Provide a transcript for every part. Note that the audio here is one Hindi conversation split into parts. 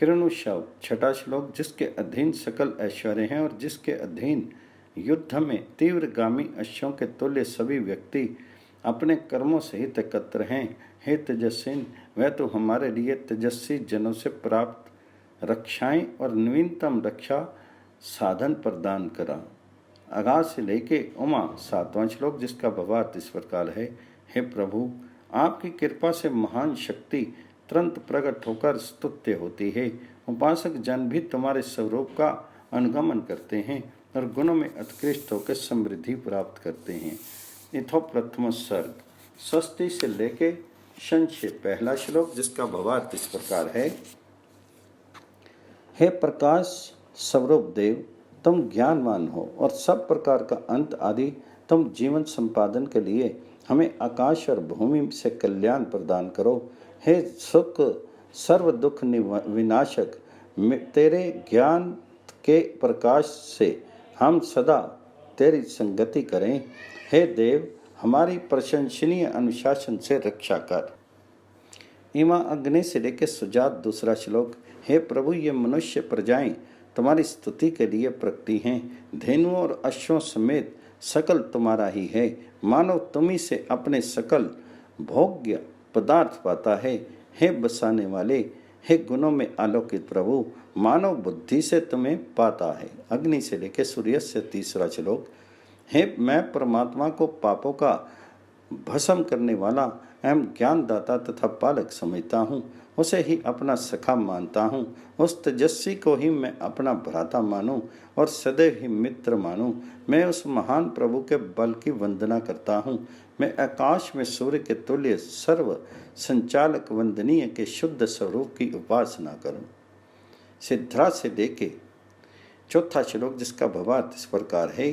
किरणुशव छठा श्लोक, जिसके अधीन सकल ऐश्वर्य हैं और जिसके अधीन युद्ध में तीव्रगामी अश्वों के तुल्य सभी व्यक्ति अपने कर्मों सहित एकत्र हैं। हे तेजस्विन, वह तो हमारे लिए तेजस्वी जनों से प्राप्त रक्षाएं और नवीनतम रक्षा साधन प्रदान करा। आगाज से लेके उमा सातवां श्लोक, जिसका भावार्थ इस प्रकार है। हे प्रभु, आपकी कृपा से महान शक्ति तुरंत प्रकट होकर स्तुत्य होती है। उपासक जन भी तुम्हारे स्वरूप का अनुगमन करते हैं और गुणों में उत्कृष्ट होकर समृद्धि प्राप्त करते हैं। इथो प्रथम सर्ग, स्वस्ति से लेके संक्षेप पहला श्लोक, जिसका भावार्थ इस प्रकार है। हे प्रकाश स्वरूप देव, तुम ज्ञानवान हो और सब प्रकार का अंत आदि तुम जीवन संपादन के लिए हमें आकाश और भूमि से कल्याण प्रदान करो। हे सुख सर्व दुख विनाशक, तेरे ज्ञान के प्रकाश से हम सदा तेरी संगति करें। हे देव, हमारी प्रशंसनीय अनुशासन से रक्षा कर। इमा अग्नि से लेकर सुजात दूसरा श्लोक। हे प्रभु, ये मनुष्य प्रजाएं तुम्हारी स्तुति के लिए प्रकटी हैं। धेनुओं और अश्वों समेत सकल तुम्हारा ही है। मानव तुम्ही से अपने सकल भोग्य पदार्थ पाता है। हे बसाने वाले, हे गुणों में आलोकित प्रभु, मानव बुद्धि से तुम्हें पाता है। अग्नि से लेकर सूर्य से तीसरा श्लोक। हे मैं परमात्मा को पापों का भस्म करने वाला एवं ज्ञानदाता तथा पालक समझता हूँ। उसे ही अपना सखा मानता हूँ। उस तेजस्वी को ही मैं अपना भ्राता मानूं और सदैव ही मित्र मानूं। मैं उस महान प्रभु के बल की वंदना करता हूँ। मैं आकाश में सूर्य के तुल्य सर्व संचालक वंदनीय के शुद्ध स्वरूप की उपासना करूं। सिद्धा से लेके चौथा श्लोक, जिसका भावार्थ इस प्रकार है।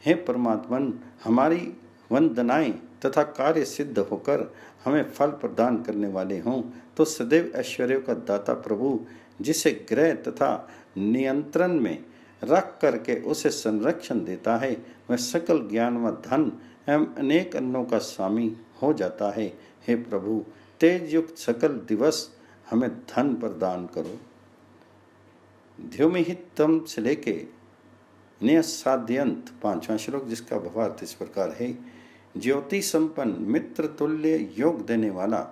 हे परमात्मन, हमारी वंदनाएं तथा कार्य सिद्ध होकर हमें फल प्रदान करने वाले हों, तो सदैव ऐश्वर्यों का दाता प्रभु, जिसे ग्रह तथा नियंत्रण में रख करके उसे संरक्षण देता है, वह सकल ज्ञान व धन एवं अनेक अन्नों का स्वामी हो जाता है। हे प्रभु, तेज युक्त सकल दिवस हमें धन प्रदान करो। द्युमिहितम से लेके न्यसाद्यंत पांचवा श्लोक, जिसका भावार्थ इस प्रकार है। ज्योति संपन्न मित्र तुल्य योग देने वाला,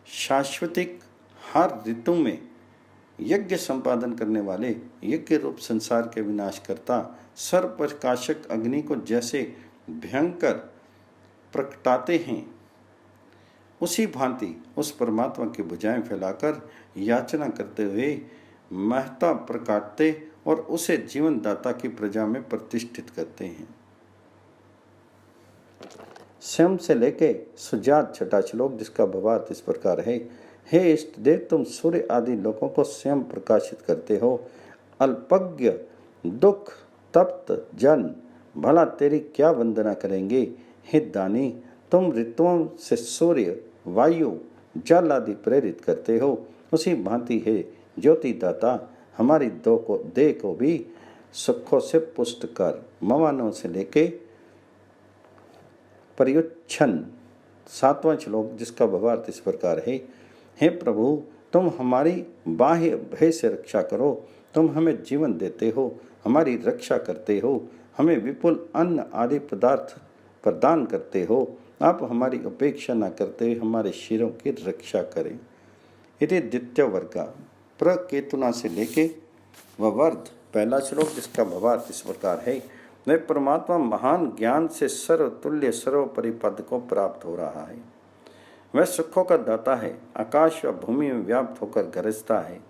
शाश्वतिक हर ऋतु में यज्ञ संपादन करने वाले, यज्ञ रूप संसार के विनाश करता, सर्व प्रकाशक अग्नि को जैसे भयंकर प्रकटाते हैं, उसी भांति उस परमात्मा की भुजाएं फैलाकर याचना करते हुए महत्ता प्रकाटते और उसे जीवन दाता की प्रजा में प्रतिष्ठित करते हैं। स्वयं से लेके सुजात छठा श्लोक, जिसका भावार्थ इस प्रकार है। हे इष्ट देव, तुम सूर्य आदि लोगों को स्वयं प्रकाशित करते हो। अल्पज्ञ दुख तप्त जन भला तेरी क्या वंदना करेंगे। हे दानी, तुम ऋतुओं से सूर्य वायु जल आदि प्रेरित करते हो। उसी भांति है ज्योति दाता, हमारी देह को भी सुखों से पुष्ट कर। ममानों से लेके पर्युच्छन सातवां श्लोक, जिसका भावार्थ इस प्रकार है। हे प्रभु, तुम हमारी बाह्य भय से रक्षा करो। तुम हमें जीवन देते हो, हमारी रक्षा करते हो, हमें विपुल अन्न आदि पदार्थ प्रदान करते हो। आप हमारी उपेक्षा न करते हुए हमारे शिरों की रक्षा करें। यदि द्वितीय वर्ग प्रकेतुना से लेके ववर्ध पहला श्लोक, जिसका भावार्थ इस प्रकार है। वह परमात्मा महान ज्ञान से सर्वतुल्य सर्वोपरि पद को प्राप्त हो रहा है। वह सुखों का दाता है, आकाश व भूमि में व्याप्त होकर गरजता है।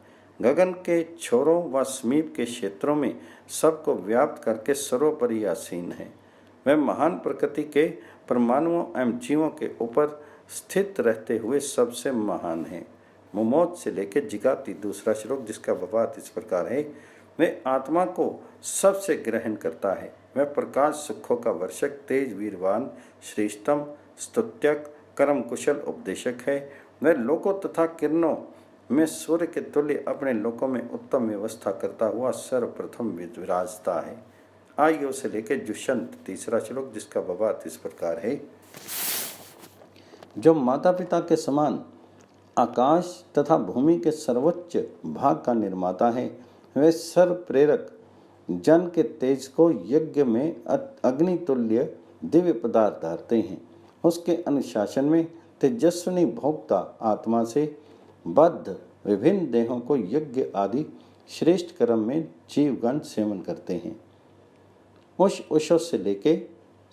गगन के छोरों व समीप के क्षेत्रों में सबको व्याप्त करके सर्वोपरि आसीन है। वह महान प्रकृति के परमाणुओं एवं जीवों के ऊपर स्थित रहते हुए सबसे महान है। मुमोद से लेकर जिगाती दूसरा श्लोक, जिसका भावार्थ इस प्रकार है। वह आत्मा को सबसे ग्रहण करता है। वह प्रकाश सुखों का वर्षक, तेज वीरवान, श्रेष्ठतम, स्तुत्यक, कर्म कुशल उपदेशक है। वह लोकों तथा किरणों में सूर्य के तुल्य अपने लोकों में उत्तम व्यवस्था करता हुआ सर्वप्रथम विराजता है। आयु से लेकर जुषंत तीसरा श्लोक, जिसका भावार्थ इस प्रकार है। जो माता पिता के समान आकाश तथा भूमि के सर्वोच्च भाग का निर्माता है। वे सर्व प्रेरक जन के तेज को यज्ञ में अग्नि तुल्य दिव्य पदार्थ धारते हैं। उसके अनुशासन में तेजस्विनी भोक्ता आत्मा से बद्ध विभिन्न देहों को यज्ञ आदि श्रेष्ठ कर्म में जीवगण सेवन करते हैं। उषो से लेके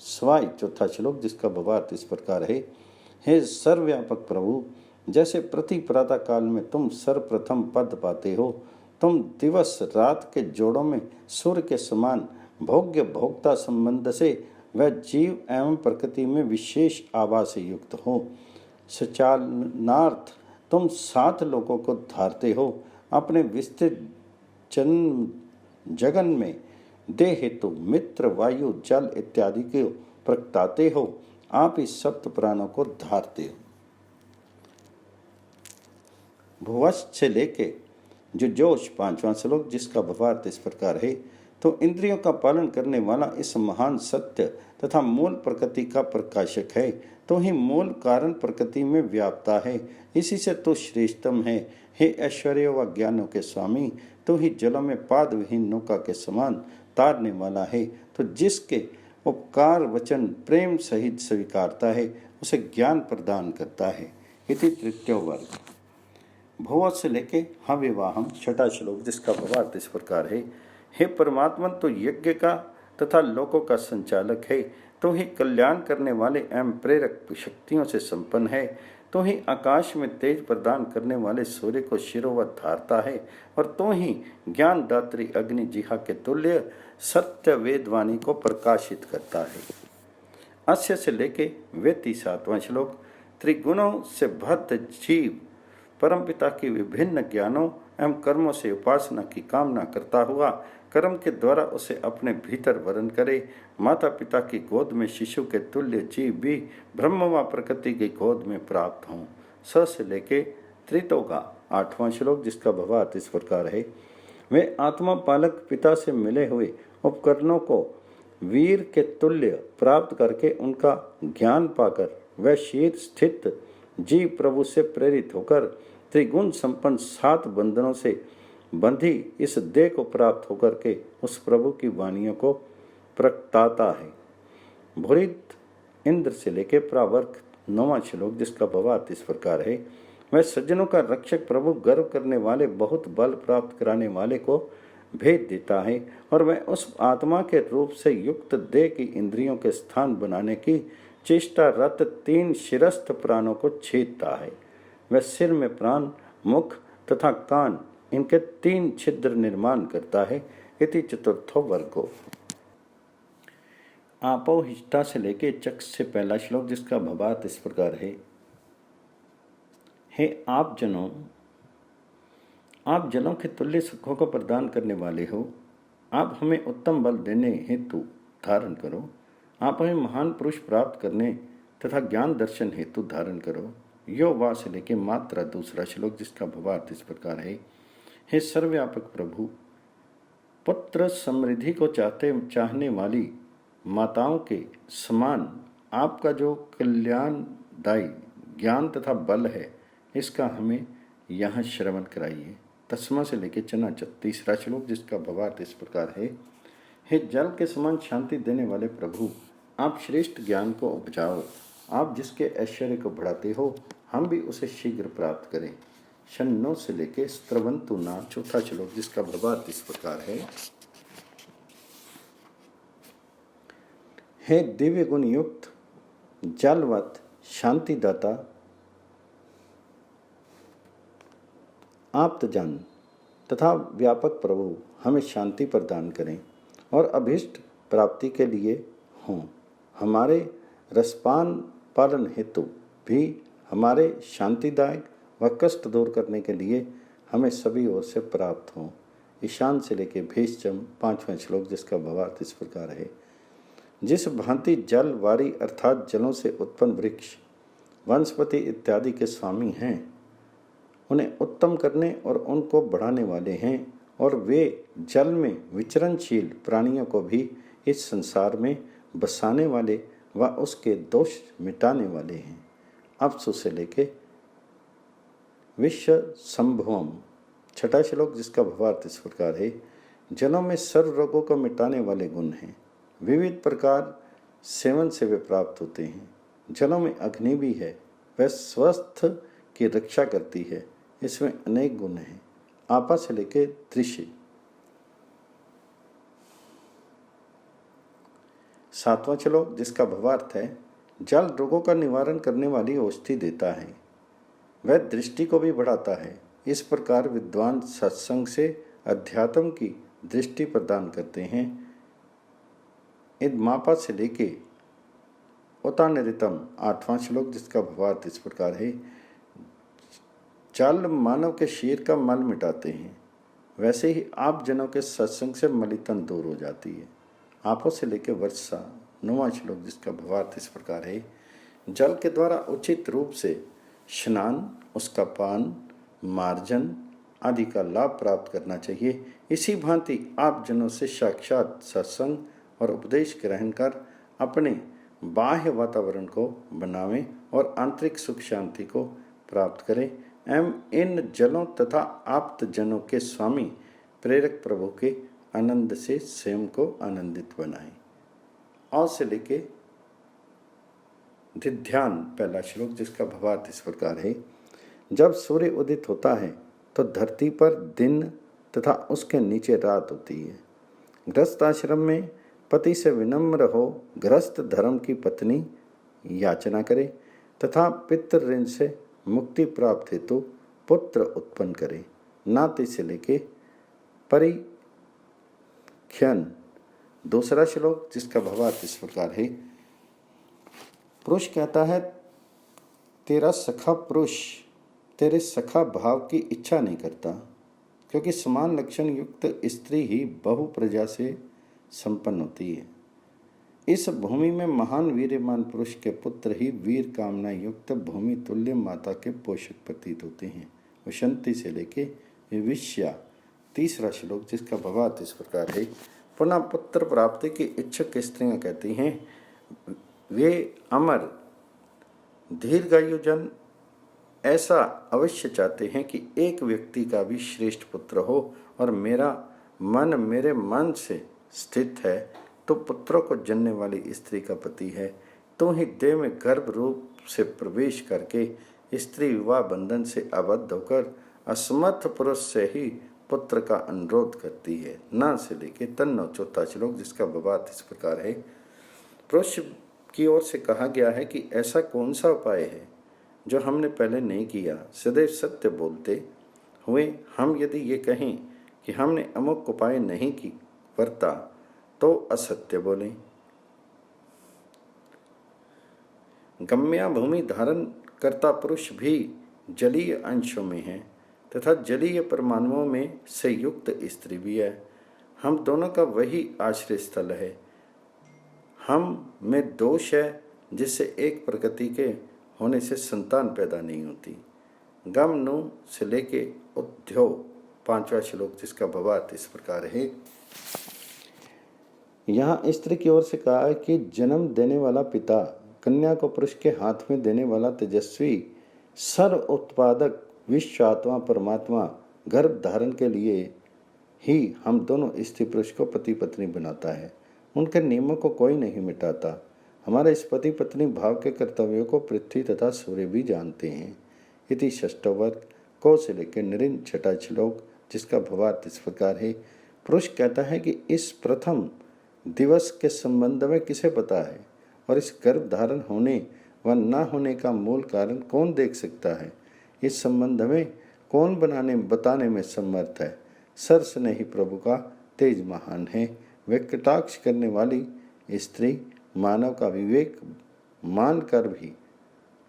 स्वाई चौथा श्लोक, जिसका भावार्थ इस प्रकार है। हे सर्वव्यापक प्रभु, जैसे प्रति प्रातः काल में तुम सर्वप्रथम पद पाते हो, तुम दिवस रात के जोड़ों में सूर्य के समान भोग्य भोक्ता संबंध से वह जीव एवं प्रकृति में विशेष आवास से युक्त हो। सचालनार्थ तुम 7 लोगों को धारते हो। अपने विस्तृत जगन में देह हेतु मित्र वायु जल इत्यादि को प्रगटाते हो। आप इस सप्त प्राणों को धारते हो। भुवस्थ से लेके जो जोश 5वां श्लोक, जिसका भावार्थ इस प्रकार है। तो इंद्रियों का पालन करने वाला इस महान सत्य तथा मूल प्रकृति का प्रकाशक है। तो ही मूल कारण प्रकृति में व्याप्ता है। इसी से तो श्रेष्ठतम है। हे ऐश्वर्य व ज्ञानों के स्वामी, तो ही जलों में पाद विहीन नौका के समान तारने वाला है। तो जिसके उपकार वचन प्रेम सहित स्वीकारता है, उसे ज्ञान प्रदान करता है। इति तृतीयो वर्ग। भुव से लेके हविवाहम 6वां श्लोक, जिसका भावार्थ इस प्रकार है। हे परमात्मा, तो यज्ञ का तथा लोकों का संचालक है। तो ही कल्याण करने वाले एवं प्रेरक शक्तियों से संपन्न है। तो ही आकाश में तेज प्रदान करने वाले सूर्य को शिरोवत धारता है। और तो ही ज्ञान दात्री अग्नि जिहा के तुल्य सत्य वेदवाणी को प्रकाशित करता है। अस्य से लेके वेति 7वां श्लोक। त्रिगुणों से बद्ध जीव परमपिता की विभिन्न ज्ञानों एवं कर्मों से उपासना की कामना करता हुआ कर्म के द्वारा उसे अपने भीतर वरण करे। माता पिता की गोद में शिशु के तुल्य जीव भी ब्रह्म व प्रकृति की गोद में प्राप्त हों। स से लेके त्रितो का 8वां श्लोक, जिसका भावार्थ इस प्रकार है। वे आत्मा पालक पिता से मिले हुए उपकरणों को वीर के तुल्य प्राप्त करके उनका ज्ञान पाकर वह शीर स्थित जीव प्रभु से प्रेरित होकर त्रिगुण संपन्न 7 बंधनों से बंधी इस देह को प्राप्त होकर के उस प्रभु की वाणियों को प्रगटाता है। भूरित इंद्र से लेके प्रावर्क 9वां श्लोक, जिसका भावार्थ इस प्रकार है। वह सज्जनों का रक्षक प्रभु गर्व करने वाले बहुत बल प्राप्त कराने वाले को भेद देता है। और वह उस आत्मा के रूप से युक्त देह की इंद्रियों के स्थान बनाने की चेष्टा रत 3 शिरस्थ प्राणों को छेदता है। वह सिर में प्राण, मुख तथा कान, इनके 3 छिद्र निर्माण करता है। इति चतुर्थो वर्गो। आपो हिष्ठा से लेके चक्ष से पहला श्लोक, जिसका भावार्थ इस प्रकार है। हे आप जनों, आप जलों के तुल्य सुखों को प्रदान करने वाले हो। आप हमें उत्तम बल देने हेतु धारण करो। आप हमें महान पुरुष प्राप्त करने तथा ज्ञान दर्शन हेतु धारण करो। यो वा से लेके मात्रा 2रा श्लोक, जिसका भावार्थ इस प्रकार है। हे सर्वव्यापक प्रभु, पुत्र समृद्धि को चाहने वाली माताओं के समान आपका जो कल्याणदायी ज्ञान तथा बल है, इसका हमें यहाँ श्रवण कराइए। तस्मा से लेके चना 3रा श्लोक, जिसका भावार्थ इस प्रकार है। हे जल के समान शांति देने वाले प्रभु, आप श्रेष्ठ ज्ञान को उपजाओ। आप जिसके ऐश्वर्य को बढ़ाते हो, हम भी उसे शीघ्र प्राप्त करें। शन्नो से लेके स्त्रवंतु ना 4था श्लोक, जिसका भावार्थ इस प्रकार है। हे दिव्य गुण युक्त जलवत शांतिदाता आप्तजन तथा व्यापक प्रभु, हमें शांति प्रदान करें और अभीष्ट प्राप्ति के लिए हों। हमारे रसपान पालन हेतु भी हमारे शांतिदायक व कष्ट दूर करने के लिए हमें सभी ओर से प्राप्त हों। ईशान से लेके भेषजम 5वां श्लोक, जिसका भावार्थ इस प्रकार है। जिस भांति जल वारी अर्थात जलों से उत्पन्न वृक्ष वनस्पति इत्यादि के स्वामी हैं, उन्हें उत्तम करने और उनको बढ़ाने वाले हैं, और वे जल में विचरणशील प्राणियों को भी इस संसार में बसाने वाले व उसके दोष मिटाने वाले हैं। अप्सु से लेके विश्व संभवम। छठा श्लोक जिसका भावार्थ इस प्रकार है, जलों में सर्व रोगों को मिटाने वाले गुण हैं, विविध प्रकार सेवन से वे प्राप्त होते हैं। जलों में अग्नि भी है, वह स्वस्थ की रक्षा करती है, इसमें अनेक गुण हैं, आपा से लेकर दृश्य। सातवां श्लोक जिसका भावार्थ है, जल रोगों का निवारण करने वाली औषधि देता है, वह दृष्टि को भी बढ़ाता है। इस प्रकार विद्वान सत्संग से अध्यात्म की दृष्टि प्रदान करते हैं। मापा से लेके उतानितम। आठवां श्लोक जिसका भावार्थ इस प्रकार है, जल मानव के शरीर का मल मिटाते हैं, वैसे ही आप जनों के सत्संग से मलितन दूर हो जाती है। आपों से लेकर वर्षा। नौवां श्लोक जिसका भावार्थ इस प्रकार है, जल के द्वारा उचित रूप से स्नान, उसका पान, मार्जन आदि का लाभ प्राप्त करना चाहिए। इसी भांति आप जनों से साक्षात सत्संग और उपदेश ग्रहण कर अपने बाह्य वातावरण को बनावें और आंतरिक सुख शांति को प्राप्त करें एवं इन जलों तथा आप्त जनों के स्वामी प्रेरक प्रभु के आनंद से स्वयं को आनंदित बनाएं। और से लेके ध्यान पहला श्लोक जिसका भावार्थ इस प्रकार है, जब सूर्य उदित होता है तो धरती पर दिन तथा उसके नीचे रात होती है। गृहस्थ आश्रम में पति से विनम्र हो गृहस्थ धर्म की पत्नी याचना करे तथा पितृ ऋण से मुक्ति प्राप्त हेतु पुत्र उत्पन्न करे। नाते से लेके परिख्यान। दूसरा श्लोक जिसका भावार्थ इस प्रकार है, पुरुष कहता है तेरा सखा पुरुष तेरे सखा भाव की इच्छा नहीं करता, क्योंकि समान लक्षण युक्त स्त्री ही बहु प्रजा से संपन्न होती है। इस भूमि में महान वीर्यमान पुरुष के पुत्र ही वीर कामना युक्त भूमि तुल्य माता के पोषक प्रतीत होते हैं। वसंती से लेके विविष्या। तीसरा श्लोक जिसका भावार्थ इस प्रकार है, पुनः पुत्र प्राप्ति की इच्छुक स्त्रियां कहती हैं, वे अमर दीर्घायुजन ऐसा अवश्य चाहते हैं कि एक व्यक्ति का भी श्रेष्ठ पुत्र हो, और मेरा मन मेरे मन से स्थित है तो पुत्रों को जनने वाली स्त्री का पति है। तो ही देह में गर्भ रूप से प्रवेश करके स्त्री विवाह बंधन से आबद्ध होकर असमर्थ पुरुष से ही पुत्र का अनुरोध करती है। ना से लेके तन्नो। चौथा श्लोक जिसका भावार्थ इस प्रकार है, पुरुष की ओर से कहा गया है कि ऐसा कौन सा उपाय है जो हमने पहले नहीं किया। सदैव सत्य बोलते हुए हम यदि ये कहें कि हमने अमुक उपाय नहीं की वरता तो असत्य बोले। गम्या भूमि धारण करता पुरुष भी जलीय अंशों में है तथा जलीय परमाणुओं में से युक्त स्त्री भी है। हम दोनों का वही आश्रय स्थल है। हम में दोष है जिससे एक प्रकृति के होने से संतान पैदा नहीं होती। गम नु से लेके उद्योग। पांचवा श्लोक जिसका भावार्थ इस प्रकार है, यहाँ स्त्री की ओर से कहा है कि जन्म देने वाला पिता कन्या को पुरुष के हाथ में देने वाला तेजस्वी सर्व उत्पादक विश्व आत्मा परमात्मा गर्भ धारण के लिए ही हम दोनों स्त्री पुरुष को पति पत्नी बनाता है। उनके नियमों को कोई नहीं मिटाता। हमारे इस पति पत्नी भाव के कर्तव्यों को पृथ्वी तथा सूर्य भी जानते हैं। इति षष्ठवर्ग को से लेकर नृन। छठा श्लोक जिसका भावार्थ इस प्रकार है, पुरुष कहता है कि इस प्रथम दिवस के संबंध में किसे पता है, और इस गर्भ धारण होने व न होने का मूल कारण कौन देख सकता है। इस संबंध में कौन बताने में समर्थ है। सरस ने ही प्रभु का तेज महान है। वे कटाक्ष करने वाली स्त्री मानव का विवेक मान कर भी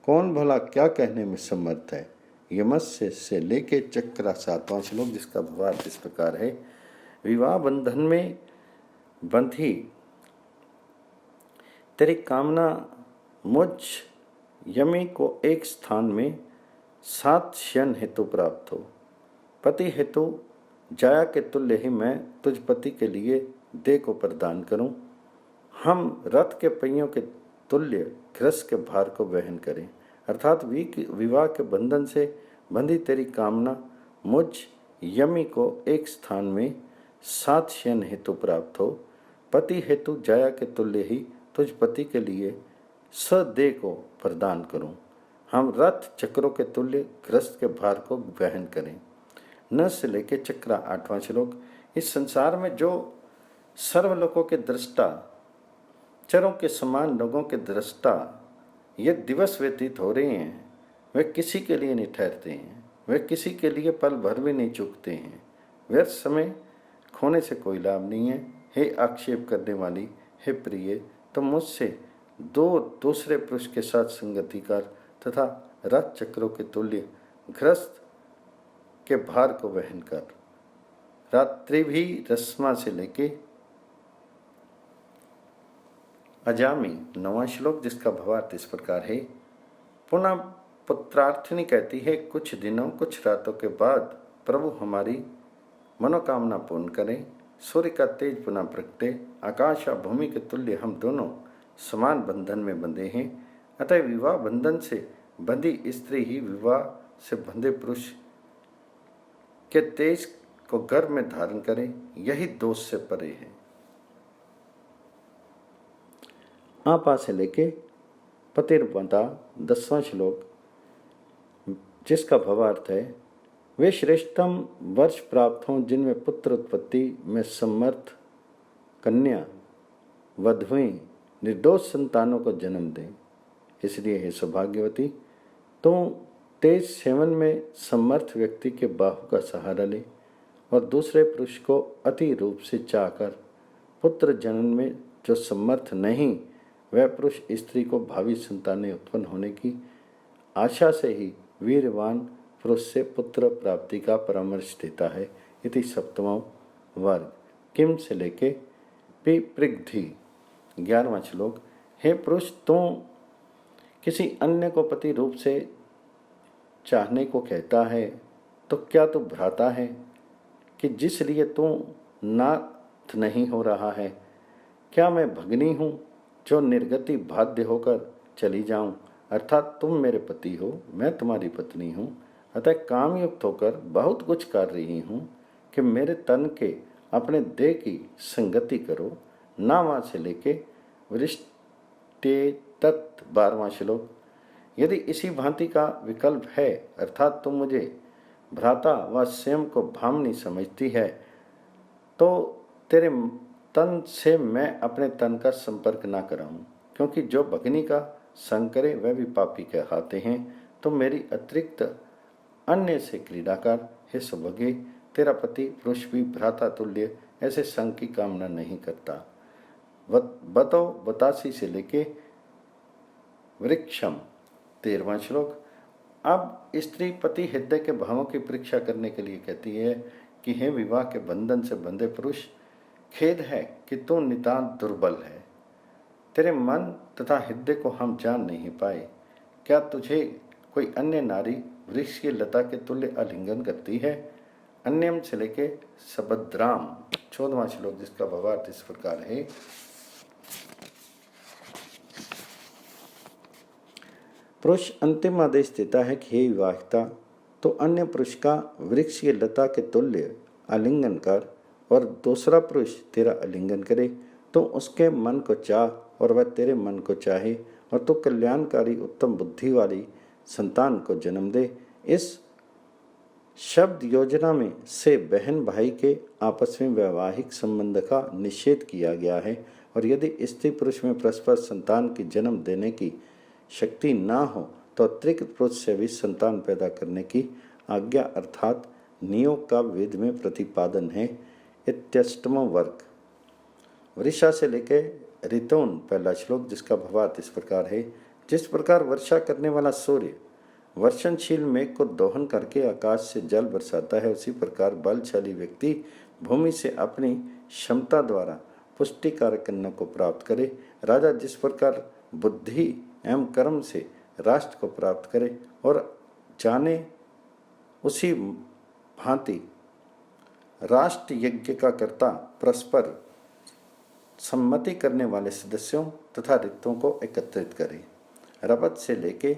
कौन भला क्या कहने में समर्थ है। यमस्य से लेके चक्रा। सातवां श्लोक जिसका भावार्थ इस प्रकार है, विवाह बंधन में बंधी तेरी कामना मुझ यमी को एक स्थान में 7 क्षण हेतु प्राप्त हो। पति हेतु जाया के तुल्य ही मैं तुझ पति के लिए देह को प्रदान करूं। हम रथ के पहियों के तुल्य गृहस्थ के भार को वहन करें, अर्थात विवाह के बंधन से बंधी तेरी कामना मुझ यमी को एक स्थान में 7 शयन हेतु प्राप्त हो। पति हेतु जाया के तुल्य ही तुझ पति के लिए सदेह को प्रदान करूं। हम रथ चक्रों के तुल्य ग्रस्त के भार को वहन करें। न से लेके चक्रा 8वां श्लोक। इस संसार में जो सर्वलोकों के दृष्टा, चरों के समान लोगों के दृष्टा ये दिवस व्यतीत हो रहे हैं, वे किसी के लिए नहीं ठहरते हैं, वे किसी के लिए पल भर भी नहीं चूकते हैं। व्यर्थ समय खोने से कोई लाभ नहीं है। हे आक्षेप करने वाली, हे प्रिय, तुम मुझसे दूसरे पुरुष के साथ संगति कर तथा रथ चक्रों के तुल्य ग्रस्त के भार को वहन कर। रात्रि भी रस्मा से लेके अजामी 9वां श्लोक, जिसका भावार्थ इस प्रकार है। पुनः पुत्रार्थिनी कहती है, कुछ दिनों कुछ रातों के बाद प्रभु हमारी मनोकामना पूर्ण करें। सूर्य का तेज पुनः प्रगटे, आकाश और भूमि के तुल्य हम दोनों समान बंधन में बंधे हैं। अतः विवाह बंधन से बंधी स्त्री ही विवाह से बंधे पुरुष के तेज को गर्भ में धारण करे, यही दोष से परे है। आपा से लेके पतिर्वता 10वां श्लोक, जिसका भावार्थ है, वे श्रेष्ठतम वर्ष प्राप्त हों जिनमें पुत्र उत्पत्ति में समर्थ कन्या वधुएं निर्दोष संतानों को जन्म दें। इसलिए हे सौभाग्यवती, तुम तेज सेवन में समर्थ व्यक्ति के बाहु का सहारा ले और दूसरे पुरुष को अति रूप से चाहकर पुत्र जन्म में जो समर्थ नहीं, वह पुरुष स्त्री को भावी संतानें उत्पन्न होने की आशा से ही वीरवान पुरुष से पुत्र प्राप्ति का परामर्श देता है। इति 7वां वर्ग। किम से लेके पिपृग्धि 11वां श्लोक। हे पुरुष, तुम किसी अन्य को पति रूप से चाहने को कहता है, तो क्या तू भ्राता है कि जिस लिए तू नाथ नहीं हो रहा है? क्या मैं भगनी हूँ जो निर्गति बाध्य होकर चली जाऊं? अर्थात तुम मेरे पति हो, मैं तुम्हारी पत्नी हूँ, अतः कामयुक्त होकर बहुत कुछ कर रही हूँ कि मेरे तन के अपने देह की संगति करो। नावा से लेके वृष्टि तत् 12वां श्लोक। यदि इसी भांति का विकल्प है, अर्थात तुम मुझे भ्राता व स्वयं को भामनी समझती है, तो तेरे तन से मैं अपने तन का संपर्क ना कराऊं, क्योंकि जो भगनी का संग करे वह भी पापी कहलाते हैं। तो मेरी अतिरिक्त अन्य से क्रीड़ा कर। हे सौभाग्य, तेरा पति पुरुष भी भ्राता तुल्य ऐसे संग की कामना नहीं करता। बतो बतासी से लेके वृक्षम 13वां श्लोक। अब स्त्री पति हृदय के भावों की परीक्षा करने के लिए कहती है कि हे विवाह के बंधन से बंधे पुरुष, खेद है कि तू नितांत दुर्बल है। तेरे मन तथा हृदय को हम जान नहीं पाए। क्या तुझे कोई अन्य नारी वृक्ष की लता के तुल्य आलिंगन करती है? अन्यम से लेके सबद्राम 14वां श्लोक, जिसका भावार्थ इस प्रकार है। पुरुष अंतिम आदेश देता है कि हे विवाहिता, तो अन्य पुरुष का वृक्ष की लता के तुल्य आलिंगन कर और दूसरा पुरुष तेरा आलिंगन करे, तो उसके मन को चाह और वह तेरे मन को चाहे, और तो कल्याणकारी उत्तम बुद्धि वाली संतान को जन्म दे। इस शब्द योजना में से बहन भाई के आपस में वैवाहिक संबंध का निषेध किया गया है, और यदि स्त्री पुरुष में परस्पर संतान की जन्म देने की शक्ति ना हो तो अतिरिक्त पुरुष से भी संतान पैदा करने की आज्ञा अर्थात नियोग का वेद में प्रतिपादन है। इत्यष्टम वर्ग। वृषा से लेके ऋतौन 1 श्लोक, जिसका भावार्थ इस प्रकार है। जिस प्रकार वर्षा करने वाला सूर्य वर्षणशील मेघ को दोहन करके आकाश से जल बरसाता है, उसी प्रकार बलशाली व्यक्ति भूमि से अपनी क्षमता द्वारा पुष्टिकारक अन्न को प्राप्त करे। राजा जिस प्रकार बुद्धि एवं कर्म से राष्ट्र को प्राप्त करे और जाने, उसी भांति राष्ट्र यज्ञ का कर्ता परस्पर सम्मति करने वाले सदस्यों तथा ऋतुओं को एकत्रित करे। रपत से लेके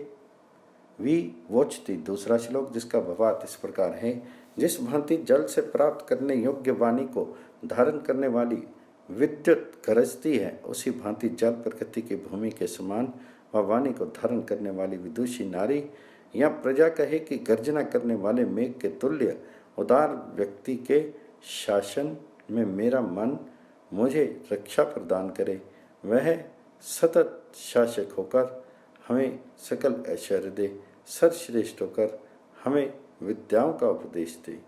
वी वोचती। दूसरा श्लोक जिसका भावार्थ इस प्रकार है, जिस भांति जल से प्राप्त करने योग्य वाणी को धारण करने वाली विद्युत गरजती है, उसी भांति जल प्रकृति की भूमि के समान व वाणी को धारण करने वाली विदुषी नारी या प्रजा कहे कि गर्जना करने वाले मेघ के तुल्य उदार व्यक्ति के शासन में मेरा मन मुझे रक्षा प्रदान करे। वह सतत शासक होकर हमें सकल ऐश्वर्य दे, सर्वश्रेष्ठ होकर हमें विद्याओं का उपदेश दे।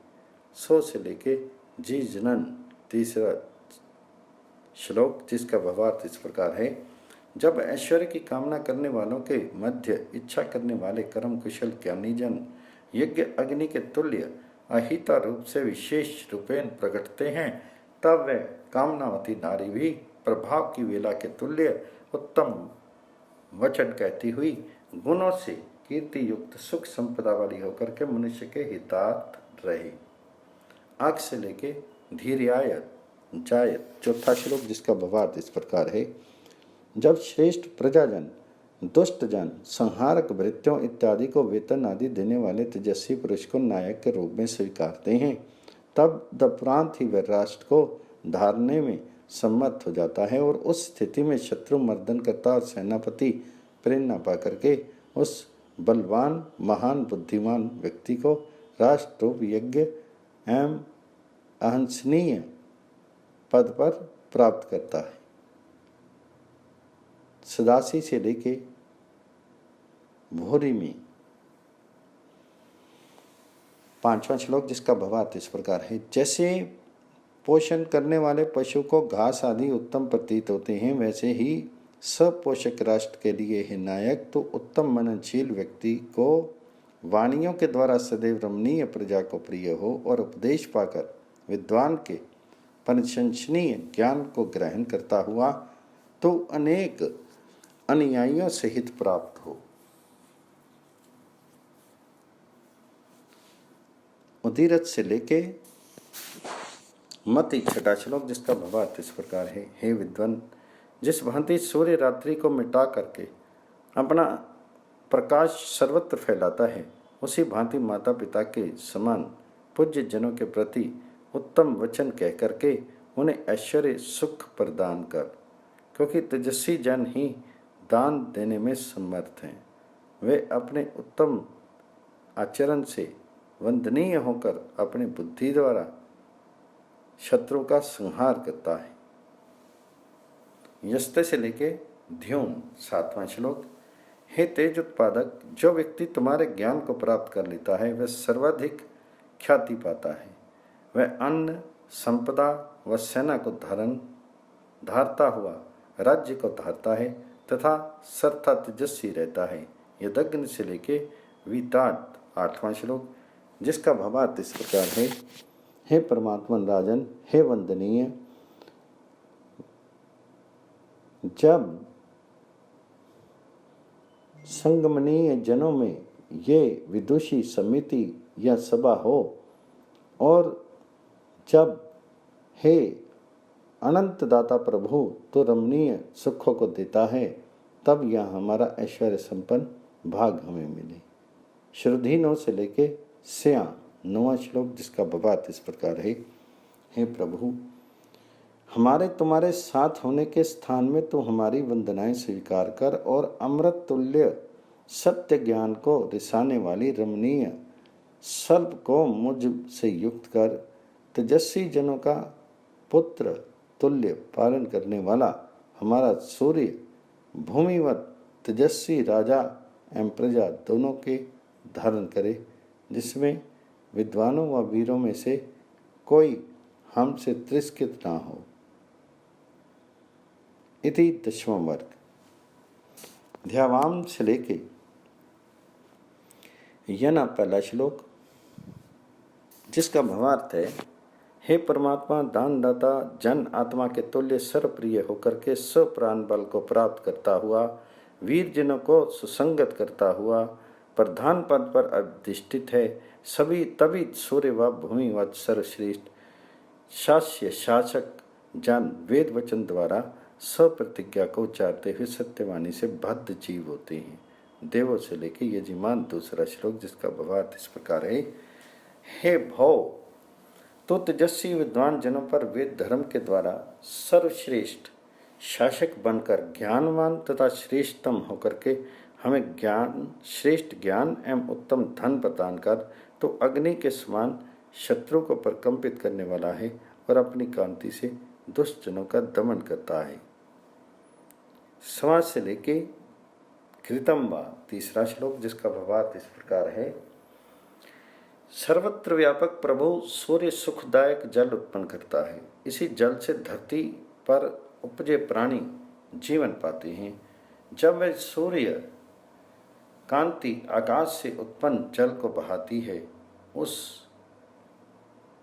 सो से लेके जी जनन तीसरा श्लोक जिसका भावार्थ इस प्रकार है, जब ऐश्वर्य की कामना करने वालों के मध्य इच्छा करने वाले कर्म कुशल ज्ञानी जन यज्ञ अग्नि के तुल्य अहिता रूप से विशेष रूपेण प्रकटते हैं, तब वह कामनावती नारी भी प्रभाव की वेला के तुल्य उत्तम वचन कहती हुई गुणों से कीर्ति युक्त सुख संपदा वाली होकर के मनुष्य के हितार्थ रहे। आग से लेके धीर्यायत जायत चौथा श्लोक जिसका भावार्थ इस प्रकार है, जब श्रेष्ठ प्रजाजन दुष्ट जन संहारक वृत्तियों इत्यादि को वेतन आदि देने वाले तेजस्वी पुरुष को नायक के रूप में स्वीकारते हैं, तब दप्रांत ही वह राष्ट्र को धारने में सम्मत हो जाता है और उस स्थिति में शत्रु मर्दन करता और सेनापति प्रेरणा पा करके उस बलवान महान बुद्धिमान व्यक्ति को राष्ट्र रूप यज्ञ एवं अहंसनीय पद पर प्राप्त करता है। सदासी से लेके भोरी में पांचवा श्लोक जिसका भावार्थ इस प्रकार है, जैसे पोषण करने वाले पशु को घास आदि उत्तम प्रतीत होते हैं, वैसे ही सपोषक राष्ट्र के लिए है नायक तो उत्तम मननशील व्यक्ति को वाणियों के द्वारा सदैव रमणीय प्रजा को प्रिय हो और उपदेश पाकर विद्वान के प्रशंसनीय ज्ञान को ग्रहण करता हुआ तो अनेक अनुयायियों से हित प्राप्त हो। उदीरथ से लेके मति छठा श्लोक जिसका भावार्थ इस प्रकार है, हे विद्वान, जिस भांति सूर्य रात्रि को मिटा करके अपना प्रकाश सर्वत्र फैलाता है, उसी भांति माता पिता के समान पूज्य जनों के प्रति उत्तम वचन कह करके उन्हें ऐश्वर्य सुख प्रदान कर, क्योंकि तेजस्वी जन ही दान देने में समर्थ हैं। वे अपने उत्तम आचरण से वंदनीय होकर अपनी बुद्धि द्वारा शत्रु का संहार करता है। यस्ते से लेके ध्योन सातवां श्लोक, हे तेज उत्पादक, जो व्यक्ति तुम्हारे ज्ञान को प्राप्त कर लेता है वह सर्वाधिक ख्याति पाता है। वह अन्न संपदा व सेना को धारता हुआ राज्य को धारता है तथा सर्था तेजस्वी रहता है। यदग्नि से लेके वीताट आठवां श्लोक जिसका भावार्थ इस प्रकार है, हे परमात्मा राजन, हे वंदनीय, जब संगमनीय जनों में ये विदुषी समिति या सभा हो और जब हे अनंत दाता प्रभु तो रमणीय सुखों को देता है, तब यह हमारा ऐश्वर्य संपन्न भाग हमें मिले। श्रुधीनों से लेके स्या नौवां श्लोक जिसका भावार्थ इस प्रकार है, हे प्रभु, हमारे तुम्हारे साथ होने के स्थान में तू हमारी वंदनाएं स्वीकार कर और अमृत तुल्य सत्य ज्ञान को रिसाने वाली रमणीय सर्प को मुझ से युक्त कर, तेजस्वी जनों का पुत्र तुल्य पालन करने वाला हमारा सूर्य भूमिवत तेजस्वी राजा एवं प्रजा दोनों के धारण करे, जिसमें विद्वानों व वीरों में से कोई हमसे तिरस्कृत ना हो। इति दशवां वर्ग। ध्यावाम से लेके यना पहला श्लोक जिसका भावार्थ है, हे परमात्मा दानदाता, जन आत्मा के तुल्य सर्वप्रिय होकर के स्वप्राण बल को प्राप्त करता हुआ, वीर जनों को सुसंगत करता हुआ, प्रधान पद पर अधिष्ठित है, सभी तभी सूर्य व भूमि व सर्वश्रेष्ठ शास्य शासक जन वेद वचन द्वारा सप्रतिज्ञा को उच्चारते हुए सत्यवाणी से बद्ध जीव होते हैं। देवों से लेके यजमान। दूसरा श्लोक जिसका भावार्थ इस प्रकार है, हे भौ, तो तेजस्वी विद्वान जनों पर वेद धर्म के द्वारा सर्वश्रेष्ठ शासक बनकर ज्ञानवान तथा श्रेष्ठतम होकर के हमें श्रेष्ठ ज्ञान एवं उत्तम धन प्रदान कर, तो अग्नि के समान शत्रु को प्रकंपित करने वाला है और अपनी कांति से दुष्ट जनों का दमन करता है। समाज से लेके कृतम वा तीसरा श्लोक जिसका भावार्थ इस प्रकार है, सर्वत्र व्यापक प्रभु सूर्य सुखदायक जल उत्पन्न करता है। इसी जल से धरती पर उपजे प्राणी जीवन पाते हैं। जब वह सूर्य कांति आकाश से उत्पन्न जल को बहाती है, उस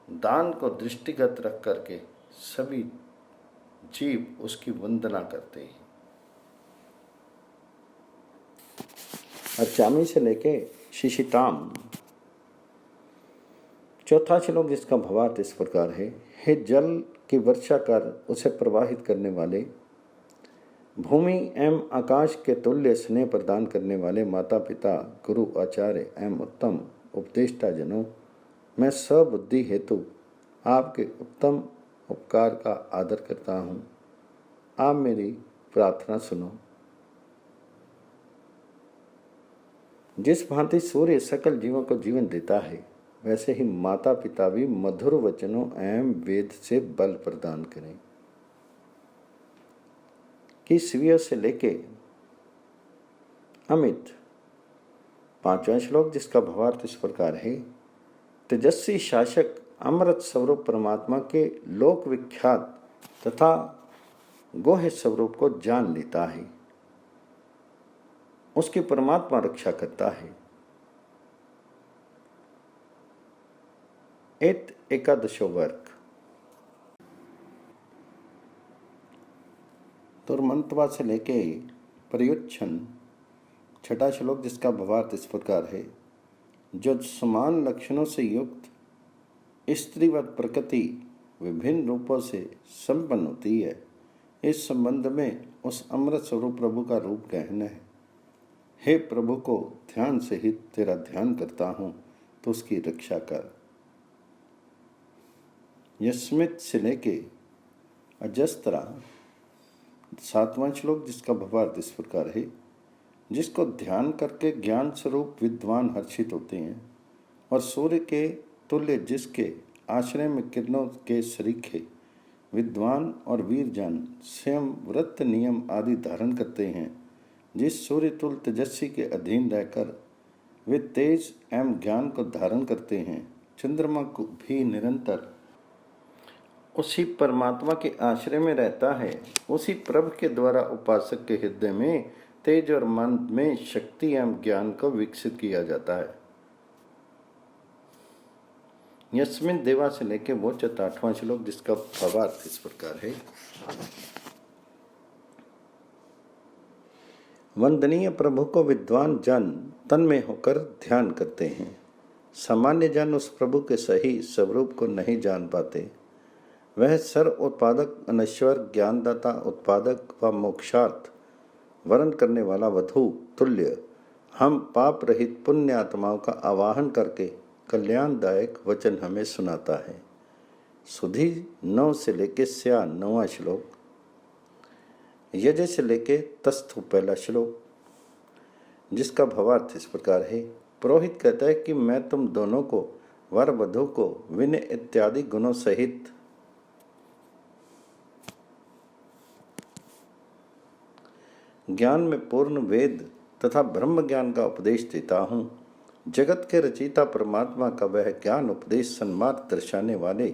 दान को दृष्टिगत रख करके सभी जीव उसकी वंदना करते हैं। अर्चामी से लेके शिशिताम चौथा श्लोक जिसका भावार्थ इस प्रकार है, हे जल की वर्षा कर उसे प्रवाहित करने वाले, भूमि एवं आकाश के तुल्य स्नेह प्रदान करने वाले माता पिता गुरु आचार्य एवं उत्तम उपदेष्टा जनों, मैं सबुद्धि हेतु आपके उत्तम उपकार का आदर करता हूँ। आप मेरी प्रार्थना सुनो। जिस भांति सूर्य सकल जीवों को जीवन देता है, वैसे ही माता पिता भी मधुर वचनों एवं वेद से बल प्रदान करें। कि स्वीय से लेके अमित पांचवा श्लोक जिसका भावार्थ इस प्रकार है, तेजस्वी शासक अमृत स्वरूप परमात्मा के लोक विख्यात तथा गोह स्वरूप को जान लेता है, उसकी परमात्मा रक्षा करता है। एकादशो वर्ग तुर्मंतवा से लेके प्रयुच्छन छठा श्लोक जिसका भावार्थ इस प्रकार है, जो समान लक्षणों से युक्त स्त्रीवत प्रकृति विभिन्न रूपों से संपन्न होती है, इस संबंध में उस अमृत स्वरूप प्रभु का रूप गहन है। हे प्रभु को ध्यान से ही तेरा ध्यान करता हूँ, तो उसकी रक्षा कर। यस्मित से लेके अजस्त्रा सातवां श्लोक जिसका भावार्थ इस प्रकार है, जिसको ध्यान करके ज्ञान स्वरूप विद्वान हर्षित होते हैं और सूर्य के तुल्य जिसके आश्रय में किरणों के सरीखे विद्वान और वीरजन स्वयं व्रत नियम आदि धारण करते हैं, जिस सूर्य तुल्य तेजस्वी के अधीन रहकर वे तेज एवं ज्ञान को धारण करते हैं, चंद्रमा को भी निरंतर उसी परमात्मा के आश्रय में रहता है। उसी प्रभु के द्वारा उपासक के हृदय में तेज और मन में शक्ति एवं ज्ञान को विकसित किया जाता है। यस्मिन देवा से लेके वो 8वां श्लोक जिसका भावार्थ इस प्रकार है, वंदनीय प्रभु को विद्वान जन तन में होकर ध्यान करते हैं। सामान्य जन उस प्रभु के सही स्वरूप को नहीं जान पाते। वह सर्व उत्पादक अनश्वर ज्ञानदाता उत्पादक व मोक्षार्थ वर्ण करने वाला वधु तुल्य हम पाप रहित पुण्य आत्माओं का आवाहन करके कल्याणदायक वचन हमें सुनाता है। सुधी 9 से लेके स्या 9वां श्लोक, यजय से लेके तस्थु पहला श्लोक जिसका भावार्थ इस प्रकार है, पुरोहित कहता है कि मैं तुम दोनों को वर वधु को विनय इत्यादि गुणों सहित ज्ञान में पूर्ण वेद तथा ब्रह्म ज्ञान का उपदेश देता हूँ। जगत के रचयिता परमात्मा का वह ज्ञान उपदेश सन्मार्ग दर्शाने वाले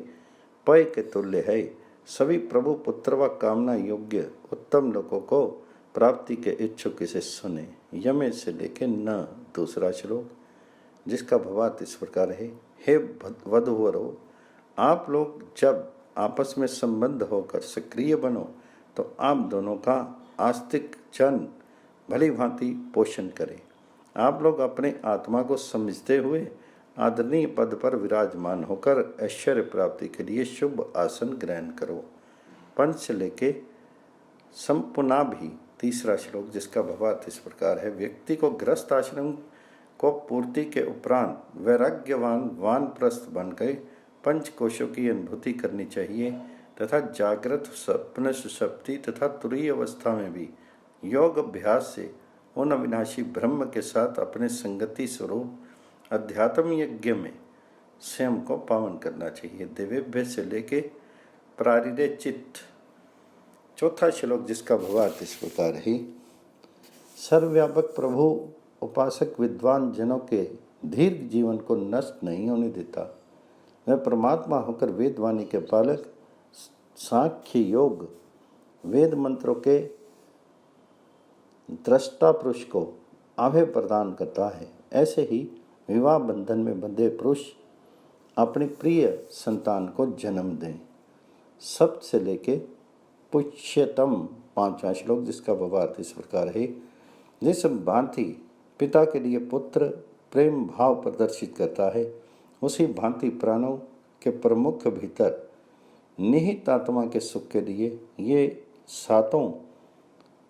पय के तुल्य है। सभी प्रभु पुत्र व कामना योग्य उत्तम लोगों को प्राप्ति के इच्छुक इसे सुने। यमे से लेके न 2 श्लोक जिसका भावार्थ इस प्रकार है, हे वधूवरों, आप लोग जब आपस में संबंध होकर सक्रिय बनो तो आप दोनों का आस्तिक जन भली भांति पोषण करें। आप लोग अपने आत्मा को समझते हुए आदरणीय पद पर विराजमान होकर ऐश्वर्य प्राप्ति के लिए शुभ आसन ग्रहण करो। पंच से लेके संपुना भी तीसरा श्लोक जिसका भावार्थ इस प्रकार है। व्यक्ति को गृहस्थ आश्रम को पूर्ति के उपरांत वैराग्यवान वानप्रस्थ बनकर पंचकोशों की अनुभूति करनी चाहिए तथा जागृत स्वप्न सुषुप्ति तथा तुरीय अवस्था में भी योग अभ्यास से उन अविनाशी ब्रह्म के साथ अपने संगति स्वरूप अध्यात्म यज्ञ में स्वयं को पावन करना चाहिए। दिव्यभ्य से लेके प्रारिदे चित्त। चौथा श्लोक जिसका भावार्थ इस प्रकार है। सर्वव्यापक प्रभु उपासक विद्वान जनों के दीर्घ जीवन को नष्ट नहीं होने देता। वह परमात्मा होकर वेदवाणी के पालक सांख्य योग वेद मंत्रों के दृष्टा पुरुष को आभय प्रदान करता है। ऐसे ही विवाह बंधन में बंधे पुरुष अपनी प्रिय संतान को जन्म दें। सप्त से लेके पुष्यतम पांचवा श्लोक जिसका भावार्थ इस प्रकार है। जिस भांति पिता के लिए पुत्र प्रेम भाव प्रदर्शित करता है, उसी भांति प्राणों के प्रमुख भीतर निहित आत्मा के सुख के लिए ये सातों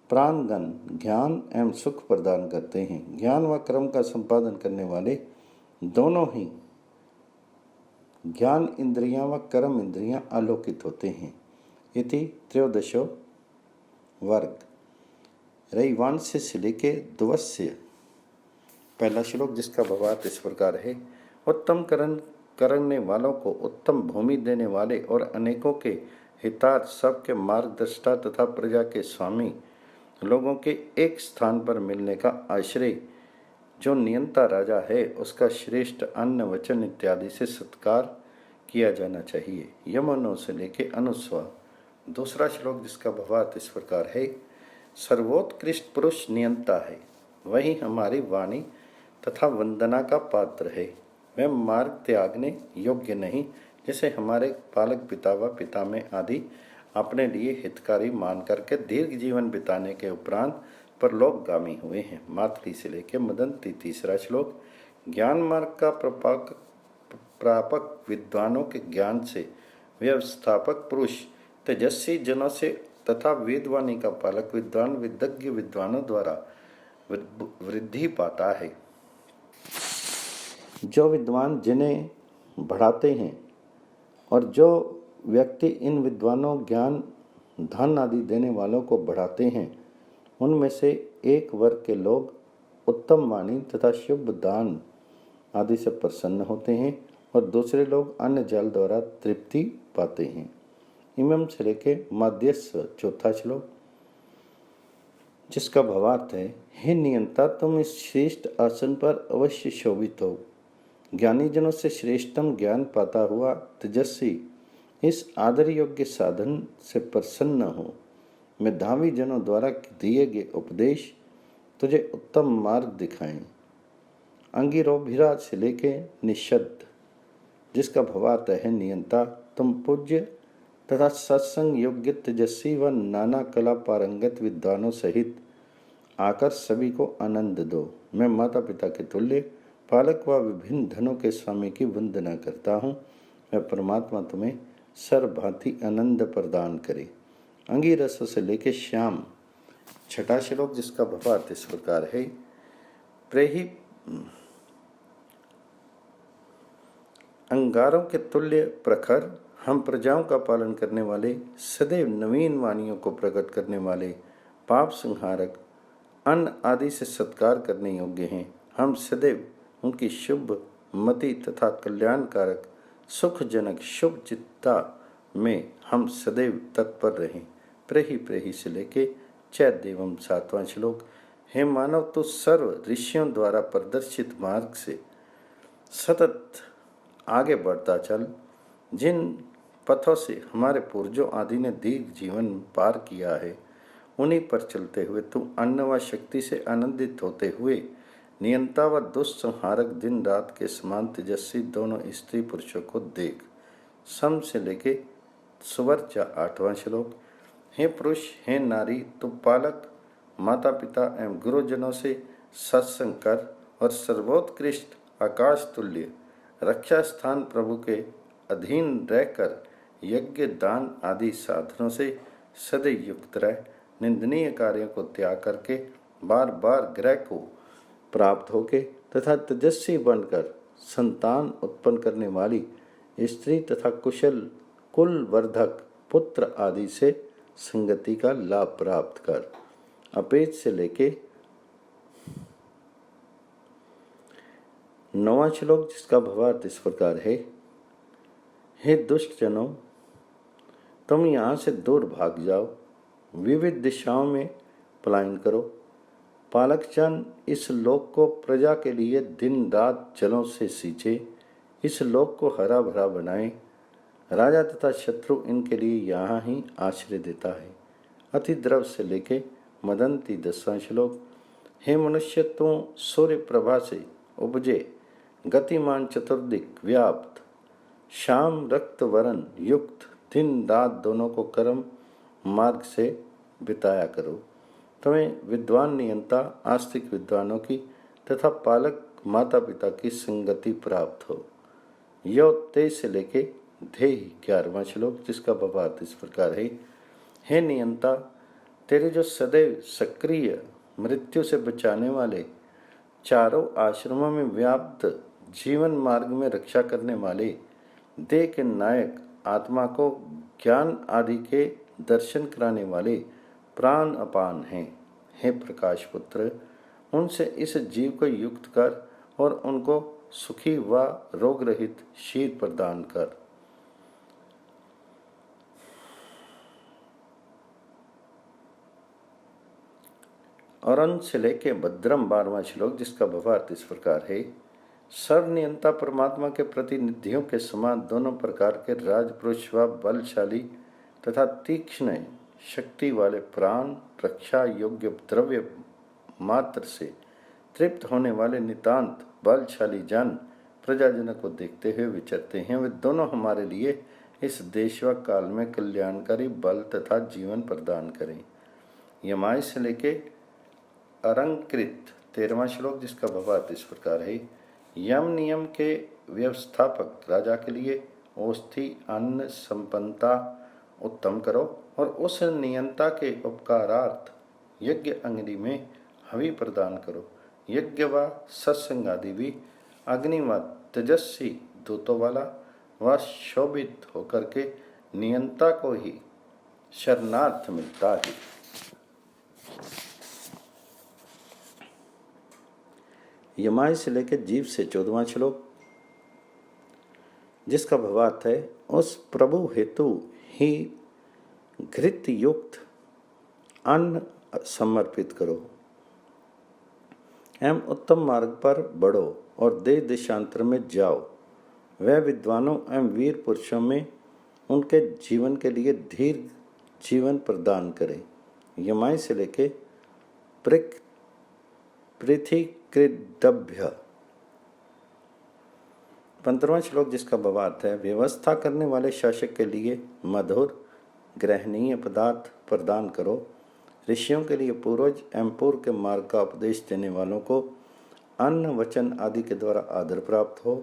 प्राणगण ज्ञान एवं सुख प्रदान करते हैं। ज्ञान व कर्म का संपादन करने वाले दोनों ही ज्ञान इंद्रियां व कर्म इंद्रियां आलोकित होते हैं। इति त्रयोदशो वर्ग। रैवांश से लेके द्वस्य। पहला श्लोक जिसका भावार्थ इस प्रकार है। उत्तम करने वालों को उत्तम भूमि देने वाले और अनेकों के हितार्थ सबके मार्गदर्शिता तथा प्रजा के स्वामी लोगों के एक स्थान पर मिलने का आश्रय जो नियंता राजा है, उसका श्रेष्ठ अन्न वचन इत्यादि से सत्कार किया जाना चाहिए। यमनों से लेके अनुस्वार। दूसरा श्लोक जिसका भावार्थ इस प्रकार है। सर्वोत्कृष्ट पुरुष नियंता है, वही हमारी वाणी तथा वंदना का पात्र है। वह मार्ग त्यागने योग्य नहीं, जैसे हमारे पालक पिता व पिता में आदि अपने लिए हितकारी मान करके दीर्घ जीवन बिताने के उपरांत परलोकगामी हुए हैं। मातृ से लेकर मदंती। तीसरा श्लोक। ज्ञान मार्ग का प्रापक विद्वानों के ज्ञान से व्यवस्थापक पुरुष तेजस्वी जनों से तथा वेदवाणी का पालक विद्वान विदग्ध विद्वानों द्वारा वृद्धि पाता है। जो विद्वान जिन्हें बढ़ाते हैं और जो व्यक्ति इन विद्वानों ज्ञान धन आदि देने वालों को बढ़ाते हैं, उनमें से एक वर्ग के लोग उत्तम वाणी तथा शुभ दान आदि से प्रसन्न होते हैं और दूसरे लोग अन्न जल द्वारा तृप्ति पाते हैं। इमम से लेके मध्यस्व। चौथा श्लोक जिसका भावार्थ है। हे नियंता, तुम इस श्रेष्ठ आसन पर अवश्य शोभित हो। ज्ञानी जनों से श्रेष्ठतम ज्ञान पाता हुआ तेजस्वी इस आदर योग्य साधन से प्रसन्न हो। मेधावी जनों द्वारा दिए गए उपदेश तुझे उत्तम मार्ग दिखाएं। अंगिरोभिरा से लेके निषद्ध जिसका भावार्थ है। नियंता, तुम पूज्य तथा सत्संग योग्य तेजस्वी व नाना कला पारंगत विद्वानों सहित आकर सभी को आनंद दो। मैं माता पिता के तुल्य पालक व विभिन्न धनों के स्वामी की वंदना करता हूँ। मैं परमात्मा तुम्हें सर्वभांति आनंद प्रदान करे। अंगिरस से लेके श्याम। छठा श्लोक जिसका भावार्थ इस प्रकार है। प्रेही अंगारों के तुल्य प्रखर, हम प्रजाओं का पालन करने वाले, सदैव नवीन वाणियों को प्रकट करने वाले, पाप संहारक, अन्न आदि से सत्कार करने योग्य हैं। हम सदैव उनकी शुभ मति तथा कल्याणकारक सुखजनक शुभ चित्ता में हम सदैव तत्पर रहें। प्रेही प्रेही से लेके चैदेवम। सातवां श्लोक। हे मानव, तो सर्व ऋषियों द्वारा प्रदर्शित मार्ग से सतत आगे बढ़ता चल। जिन पथों से हमारे पूर्वजों आदि ने दीर्घ जीवन पार किया है, उन्हीं पर चलते हुए तू अन्न व शक्ति से आनंदित होते हुए नियंता व दुष्संहारक दिन रात के समान तेजस्वी दोनों स्त्री पुरुषों को देख। सम से लेके सुवर्चा। आठवां श्लोक। हे पुरुष, हे नारी, तू पालक, माता पिता एवं गुरुजनों से सत्संग कर और सर्वोत्कृष्ट आकाश तुल्य रक्षा स्थान प्रभु के अधीन रहकर यज्ञ दान आदि साधनों से सदैव युक्त रह। निंदनीय कार्यों को त्याग करके बार बार ग्रह को प्राप्त होके तथा तेजस्वी बनकर संतान उत्पन्न करने वाली स्त्री तथा कुशल कुल वर्धक पुत्र आदि से संगति का लाभ प्राप्त कर। अपेच से लेके 9वां श्लोक, जिसका भावार्थ इस प्रकार है। हे दुष्ट जनों, तुम यहाँ से दूर भाग जाओ, विविध दिशाओं में पलायन करो। पालक जन इस लोक को प्रजा के लिए दिन रात जलों से सींचे, इस लोक को हरा भरा बनाए। राजा तथा शत्रु इनके लिए यहाँ ही आश्रय देता है। अति द्रव से लेके मदंती 10वां श्लोक। हे मनुष्य, तू सूर्य प्रभा से उपजे गतिमान चतुर्दिक व्याप्त श्याम रक्त वरण युक्त दिन रात दोनों को कर्म मार्ग से बिताया करो। तुम्हें विद्वान नियंता आस्तिक विद्वानों की तथा पालक माता पिता की संगति प्राप्त हो। यो ते से लेके धे 11वां श्लोक, जिसका भावार्थ इस प्रकार है। हे नियंता, तेरे जो सदैव सक्रिय मृत्यु से बचाने वाले चारों आश्रमों में व्याप्त जीवन मार्ग में रक्षा करने वाले देह के नायक आत्मा को ज्ञान आदि के दर्शन कराने वाले प्राण अपान हैं। हे प्रकाश पुत्र, उनसे इस जीव को युक्त कर और उनको सुखी व रोग रहित शीर प्रदान कर। और अंत से लेके भद्रम 12वां श्लोक, जिसका भावार्थ इस प्रकार है। सर्वनियंता परमात्मा के प्रतिनिधियों के समान दोनों प्रकार के राजपुरुष व बलशाली तथा तीक्ष्ण शक्ति वाले प्राण रक्षा योग्य द्रव्य मात्र से तृप्त होने वाले नितांत बलशाली जन प्रजाजनों को देखते हुए विचरते हैं। वे दोनों हमारे लिए इस देश व काल में कल्याणकारी बल तथा जीवन प्रदान करें। यमाय से लेके अलंकृत 13वां श्लोक, जिसका भावार्थ इस प्रकार है। यम नियम के व्यवस्थापक राजा के लिए औषधि अन्न संपन्नता उत्तम करो और उस नियंता के उपकारार्थ यज्ञ अग्नि में हवि प्रदान करो। यज्ञ व सत्संग आदि भी अग्नि व तेजस्वी दूतों वाला व शोभित होकर के नियंता को ही शरणार्थ मिलता है। यमाय से लेकर जीव से 14वां श्लोक, जिसका भावार्थ है। उस प्रभु हेतु ही घृत युक्त अन्न समर्पित करो एवं उत्तम मार्ग पर बढ़ो और देश देशांतर में जाओ। वह विद्वानों एवं वीर पुरुषों में उनके जीवन के लिए दीर्घ जीवन प्रदान करे। यमाय से लेके पृथिकृदभ्य 15वां श्लोक, जिसका भावार्थ है। व्यवस्था करने वाले शासक के लिए मधुर ग्रहणीय पदार्थ प्रदान करो। ऋषियों के लिए पूर्वज एवं पूर्व के मार्ग का उपदेश देने वालों को अन्न वचन आदि के द्वारा आदर प्राप्त हो।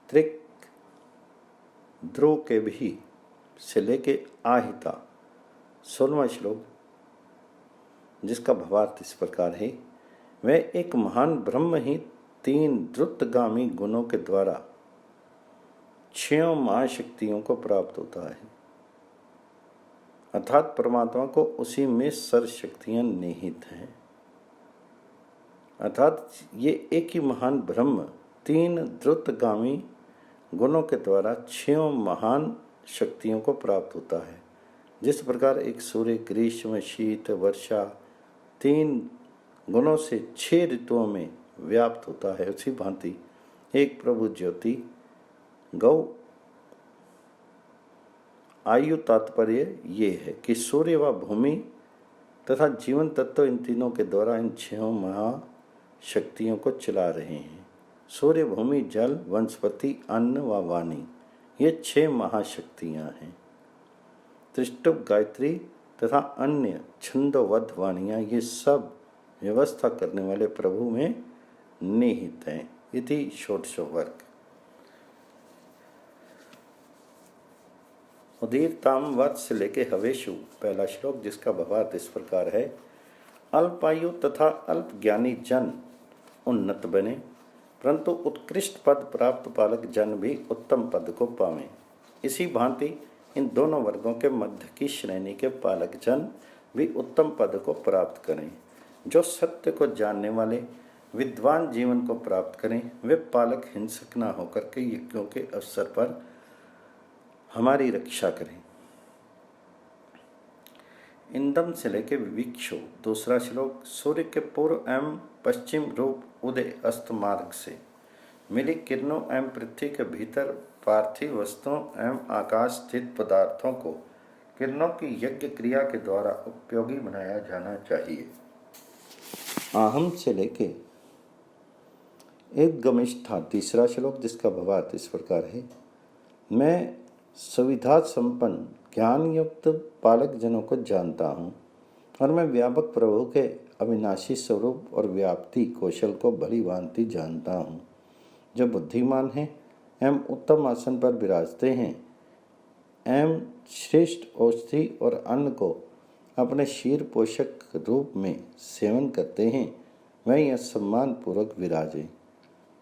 त्रिक ध्रुव के भी से लेके आहिता 16वां श्लोक, जिसका भावार्थ इस प्रकार है। वह एक महान ब्रह्म ही 3 द्रुतगामी गुणों के द्वारा 6 महाशक्तियों को प्राप्त होता है, अर्थात परमात्मा को उसी में सर्वशक्तियां निहित हैं। अर्थात ये एक ही महान ब्रह्म 3 द्रुतगामी गुणों के द्वारा 6 महान शक्तियों को प्राप्त होता है। जिस प्रकार एक सूर्य ग्रीष्म शीत वर्षा 3 गुणों से 6 ऋतुओं में व्याप्त होता है, उसी भांति एक प्रभु ज्योति गौ आयु तात्पर्य ये है कि सूर्य व भूमि तथा जीवन तत्व इन तीनों के द्वारा इन 6 महाशक्तियों को चला रहे हैं। सूर्य भूमि जल वनस्पति अन्न व वाणी, ये 6 महाशक्तियां हैं। त्रिष्टुप गायत्री तथा अन्य छंदोबद्ध वाणियां, ये सब व्यवस्था करने वाले प्रभु में निहित हैं। इति षोडशो वर्ग। उदीरताम वत् से लेके हवेशु, पहला श्लोक जिसका भावार्थ इस प्रकार है। अल्पायु तथा अल्प ज्ञानी जन उन्नत बने, परंतु उत्कृष्ट पद प्राप्त पालक जन भी उत्तम पद को पावें। इसी भांति इन दोनों वर्गों के मध्य की श्रेणी के पालक जन भी उत्तम पद को प्राप्त करें। जो सत्य को जानने वाले विद्वान जीवन को प्राप्त करें, वे पालक हिंसक न होकर के यज्ञों के अवसर पर हमारी रक्षा करें। इंदम से लेके विविक्षु, दूसरा श्लोक। सूर्य के पूर्व एवं पश्चिम रूप उदय अस्त मार्ग से मिली किरणों एवं पृथ्वी के भीतर पार्थिव वस्तुओं एवं आकाश स्थित पदार्थों को किरणों की यज्ञ क्रिया के द्वारा उपयोगी बनाया जाना चाहिए। आहम से लेके एक गमिष्ठा, तीसरा श्लोक जिसका भावार्थ इस प्रकार है। मैं सुविधा संपन्न ज्ञान युक्त पालक जनों को जानता हूँ और मैं व्यापक प्रभु के अविनाशी स्वरूप और व्याप्ति कौशल को भली भांति जानता हूँ। जो बुद्धिमान हैं एवं उत्तम आसन पर विराजते हैं एवं श्रेष्ठ औषधि और अन्न को अपने शीर पोषक रूप में सेवन करते हैं, वह यह सम्मान पूर्वक विराजे।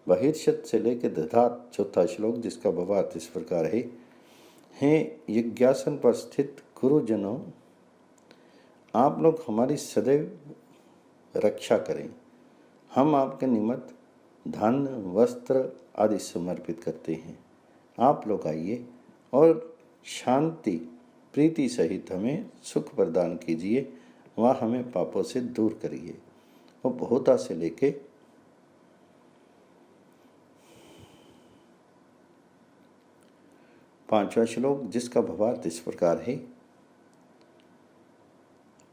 बहिर्षद से लेकर दधात, चौथा श्लोक जिसका भावार्थ इस प्रकार है। हे यज्ञासन पर स्थित गुरुजनों, आप लोग हमारी सदैव रक्षा करें। हम आपके निमित्त धन वस्त्र आदि समर्पित करते हैं। आप लोग आइए और शांति प्रीति सहित हमें सुख प्रदान कीजिए, वह हमें पापों से दूर करिए। और बहुता से लेके पांचवा श्लोक जिसका भावार्थ इस प्रकार है।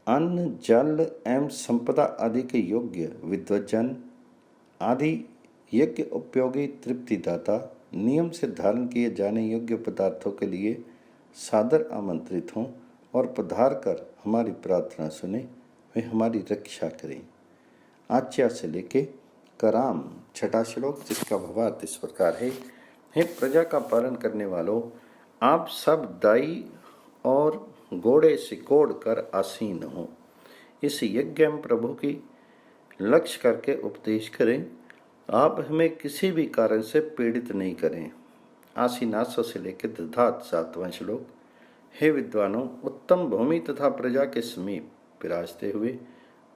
अन्न जल एवं संपदा आदि के योग्य विद्वज्जन आदि यज्ञ उपयोगी तृप्तिदाता नियम से धारण किए जाने योग्य पदार्थों के लिए सादर आमंत्रित हों और पधार कर हमारी प्रार्थना सुने, वे हमारी रक्षा करें। आच्या से लेके कराम, छठा श्लोक जिसका भावार्थ इस प्रकार है। हे प्रजा का पालन करने वालों, आप सब दाई और घोड़े सिकोड़ कर आसीन हो। इस यज्ञ में प्रभु की लक्ष्य करके उपदेश करें। आप हमें किसी भी कारण से पीड़ित नहीं करें। आसीनासों से लेकर दधात, सातवां श्लोक। हे विद्वानों, उत्तम भूमि तथा प्रजा के समीप विराजते हुए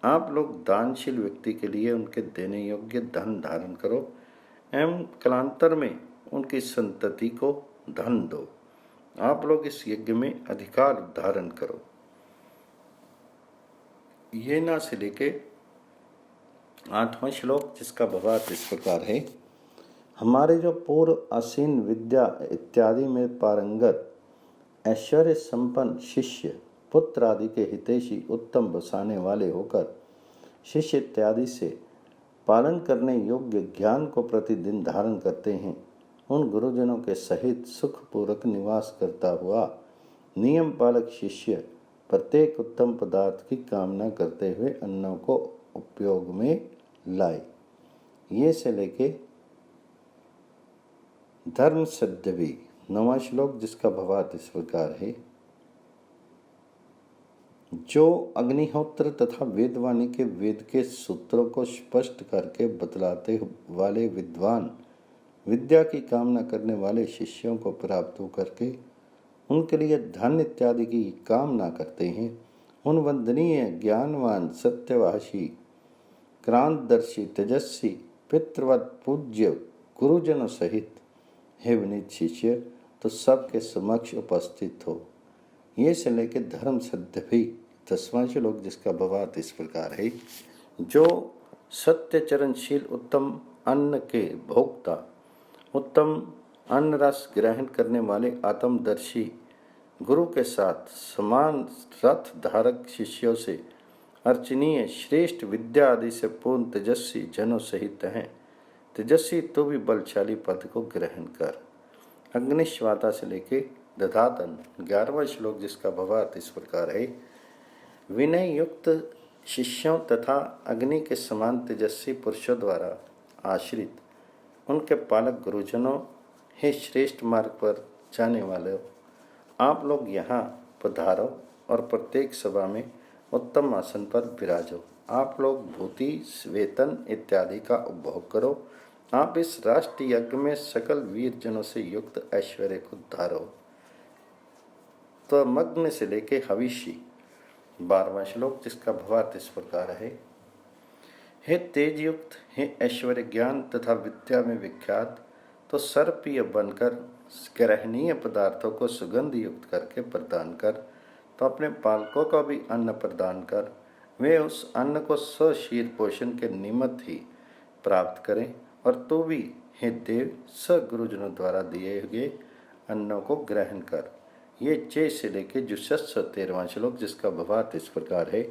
आप लोग दानशील व्यक्ति के लिए उनके देने योग्य धन धारण करो एवं कालांतर में उनकी संतति को धन दो। आप लोग इस यज्ञ में अधिकार धारण करो। ये ना से लेके आठवां श्लोक जिसका भावार्थ इस प्रकार है। हमारे जो पूर्व आसीन विद्या इत्यादि में पारंगत ऐश्वर्य संपन्न शिष्य पुत्र आदि के हितैषी उत्तम बसाने वाले होकर शिष्य इत्यादि से पालन करने योग्य ज्ञान को प्रतिदिन धारण करते हैं, उन गुरुजनों के सहित सुखपूर्वक निवास करता हुआ नियम पालक शिष्य प्रत्येक उत्तम पदार्थ की कामना करते हुए अन्नों को उपयोग में लाए। ये से लेके धर्म सद्यवी, नवा श्लोक जिसका भावार्थ इस प्रकार है। जो अग्निहोत्र तथा वेदवाणी के वेद के सूत्रों को स्पष्ट करके बतलाते वाले विद्वान विद्या की कामना करने वाले शिष्यों को प्राप्त होकर के उनके लिए धन इत्यादि की कामना करते हैं, उन वंदनीय ज्ञानवान सत्यवासी क्रांतदर्शी तेजस्वी पितृवत पूज्य गुरुजनों सहित हे विनीत शिष्य तो सबके समक्ष उपस्थित हो। ये से लेके धर्म सद्य भी, 10वां श्लोक जिसका भावार्थ इस प्रकार है। जो सत्य चरणशील उत्तम अन्न के भोक्ता उत्तम अन्न रस ग्रहण करने वाले आत्मदर्शी गुरु के साथ समान रथ धारक शिष्यों से अर्चनीय श्रेष्ठ विद्या आदि से पूर्ण तेजस्वी जनों सहित हैं। तेजस्वी तो भी बलशाली पद को ग्रहण कर। अग्निश्वाता से लेके दधातन, 11वां श्लोक जिसका भावार्थ इस प्रकार है। विनय युक्त शिष्यों तथा अग्नि के समान तेजस्वी पुरुषों द्वारा आश्रित उनके पालक गुरुजनों, हे श्रेष्ठ मार्ग पर जाने वाले, आप लोग यहाँ पधारो और प्रत्येक सभा में उत्तम आसन पर विराजो। आप लोग भूति, वेतन इत्यादि का उपभोग करो। आप इस राष्ट्र यज्ञ में सकल वीर जनों से युक्त ऐश्वर्य को धारो। तो मग्न से लेके हविषी 12वां श्लोक, जिसका भावार्थ इस प्रकार है। हे तेज युक्त, हे ऐश्वर्य ज्ञान तथा विद्या में विख्यात, तो सर्पीय बनकर ग्रहणीय पदार्थों को सुगंध युक्त करके प्रदान कर, तो अपने पालकों को भी अन्न प्रदान कर, वे उस अन्न को स्वशीर पोषण के निमित्त ही प्राप्त करें। और तू भी हे देव सगुरुजनों द्वारा दिए हुए अन्नों को ग्रहण कर। ये 6 से लेके जो 613वां श्लोक, जिसका भावार्थ इस प्रकार है।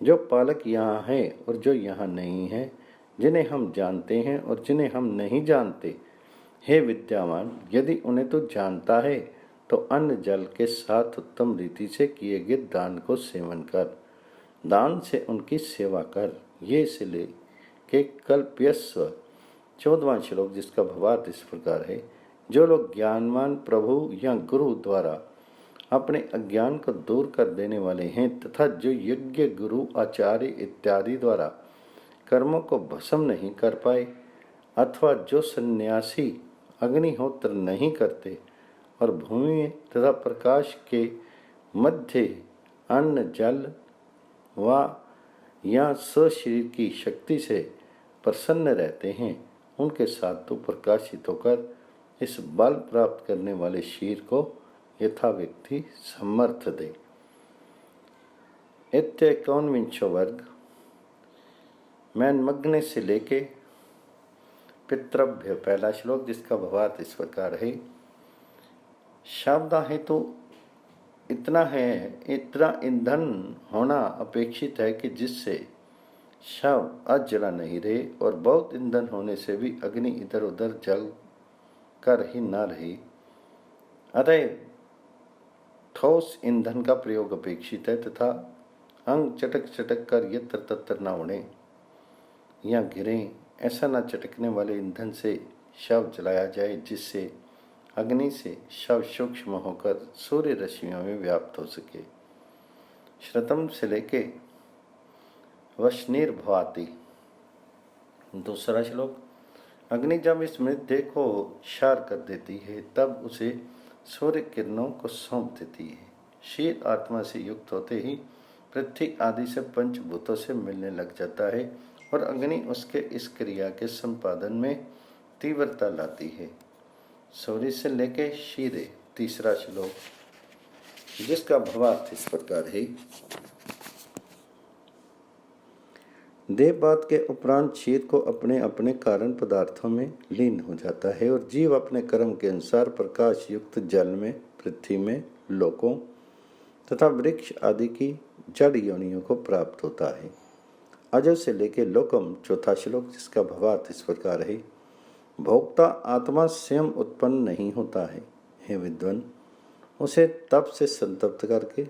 जो पालक यहाँ हैं और जो यहाँ नहीं हैं, जिन्हें हम जानते हैं और जिन्हें हम नहीं जानते, हे विद्यावान, यदि उन्हें तू जानता है तो अन्न जल के साथ उत्तम रीति से किए गए दान को सेवन कर। दान से उनकी सेवा कर। ये से ले के कल्प्यस्व 14वां श्लोक, जिसका भावार्थ इस प्रकार है। जो लोग ज्ञानवान प्रभु या गुरु द्वारा अपने अज्ञान को दूर कर देने वाले हैं, तथा जो यज्ञ गुरु आचार्य इत्यादि द्वारा कर्मों को भस्म नहीं कर पाए, अथवा जो सन्यासी अग्निहोत्र नहीं करते और भूमि में तथा प्रकाश के मध्य अन्न जल व या स्वशरीर की शक्ति से प्रसन्न रहते हैं, उनके साथ तो प्रकाशित होकर इस बल प्राप्त करने वाले शीर को यथा व्यक्ति समर्थ दे। 51वां वर्ग, मैनमग्न से लेके पितृभ्य 1 श्लोक, जिसका भावार्थ इस प्रकार है। शब्द है तो इतना ईंधन होना अपेक्षित है कि जिससे शव अजला नहीं रहे, और बहुत ईंधन होने से भी अग्नि इधर उधर जल कर ही न रही। अतः ठोस ईंधन का प्रयोग अपेक्षित है, तथा अंग चटक चटक कर यत्र तत्र न उड़े या गिरे, ऐसा न चटकने वाले ईंधन से शव जलाया जाए, जिससे अग्नि से शव सूक्ष्म होकर सूर्य रश्मियों में व्याप्त हो सके। श्रतम से लेके वशनिर्भवाति 2 श्लोक, अग्नि जब इस मृतदेह को क्षार कर देती है, तब उसे सूर्य किरणों को सौंप देती है। शीर आत्मा से युक्त होते ही पृथ्वी आदि से पंचभूतों से मिलने लग जाता है, और अग्नि उसके इस क्रिया के संपादन में तीव्रता लाती है। सूर्य से लेके शीरे 3 श्लोक, जिसका भावार्थ इस प्रकार है। देवबात के उपरांत शीर को अपने अपने कारण पदार्थों में लीन हो जाता है, और जीव अपने कर्म के अनुसार प्रकाश युक्त जल में, पृथ्वी में, लोकों तथा वृक्ष आदि की जड़ योनियों को प्राप्त होता है। अजो से लेके लोकम 4 श्लोक, जिसका भावार्थ इस प्रकार है। भोक्ता आत्मा स्वयं उत्पन्न नहीं होता है, हे विद्वान, उसे तप से संतप्त करके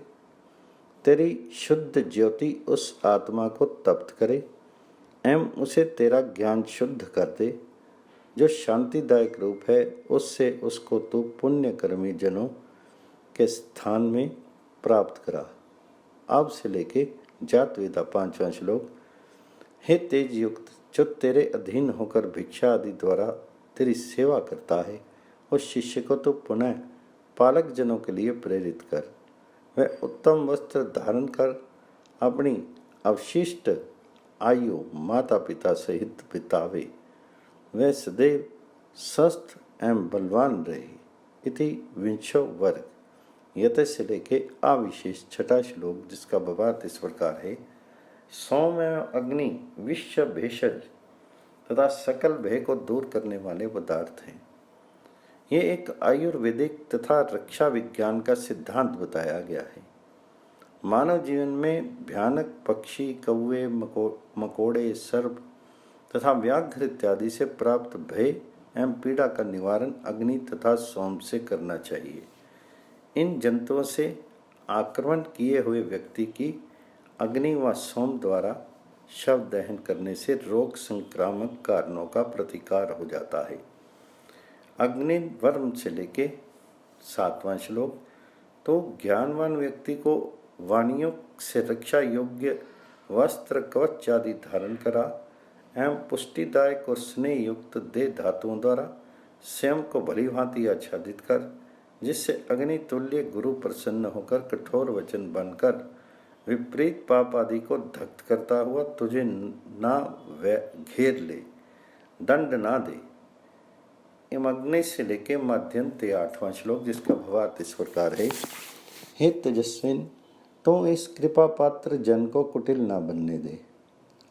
तेरी शुद्ध ज्योति उस आत्मा को तप्त करे, एवं उसे तेरा ज्ञान शुद्ध कर दे। जो शांतिदायक रूप है, उससे उसको तू पुण्यकर्मी जनों के स्थान में प्राप्त करा। अब से लेके जातवेदा 5वां श्लोक, हे तेज युक्त, जो तेरे अधीन होकर भिक्षा आदि द्वारा तेरी सेवा करता है, उस शिष्य को तो पुनः पालक जनों के लिए प्रेरित कर। वह उत्तम वस्त्र धारण कर अपनी अवशिष्ट आयु माता पिता सहित बितावे। वह सदैव स्वस्थ एवं बलवान रहे। इति 20 वर्ग। यत से लेके अविशेष 6 श्लोक, जिसका भावार्थ इस प्रकार है। सोम एवं अग्नि विश्व भेषज तथा सकल भय को दूर करने वाले पदार्थ हैं। ये एक आयुर्वेदिक तथा रक्षा विज्ञान का सिद्धांत बताया गया है। मानव जीवन में भयानक पक्षी, कौवे, मकोड़े, सर्प तथा व्याघ्र इत्यादि से प्राप्त भय एवं पीड़ा का निवारण अग्नि तथा सोम से करना चाहिए। इन जंतुओं से आक्रमण किए हुए व्यक्ति की अग्नि व सोम द्वारा शव दहन करने से रोग संक्रामक कारणों का प्रतिकार हो जाता है। अग्नि वर्म से लेके 7वां श्लोक, तो ज्ञानवान व्यक्ति को वाणियों से रक्षा योग्य वस्त्र कवच आदि धारण करा एवं पुष्टिदायक और स्नेह युक्त देह धातुओं द्वारा स्वयं को भली भांति आच्छादित कर, जिससे अग्नि तुल्य गुरु प्रसन्न होकर कठोर वचन बनकर विपरीत पाप आदि को दग्ध करता हुआ तुझे ना घेर ले, दंड ना दे। अग्नि से लेके माध्यंते 8वां श्लोक, जिसका भावार्थ इस प्रकार है। हे तेजस्विन, तू इस कृपा पात्र जन को कुटिल ना बनने दे,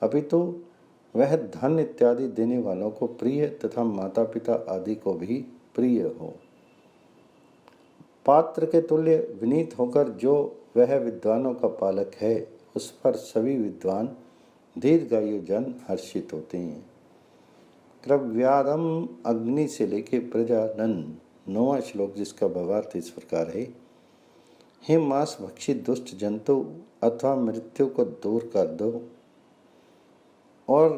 अपितु वह धन इत्यादि देने वालों को प्रिय तथा माता पिता आदि को भी प्रिय हो। पात्र के तुल्य विनीत होकर जो वह विद्वानों का पालक है, उस पर सभी विद्वान दीर्घायु जन हर्षित होते हैं। क्रव्यादम अग्नि से लेके प्रजानन 9वां श्लोक, जिसका भावार्थ इस प्रकार है। हे मांस भक्षी दुष्ट जंतु अथवा मृत्यु को दूर कर दो और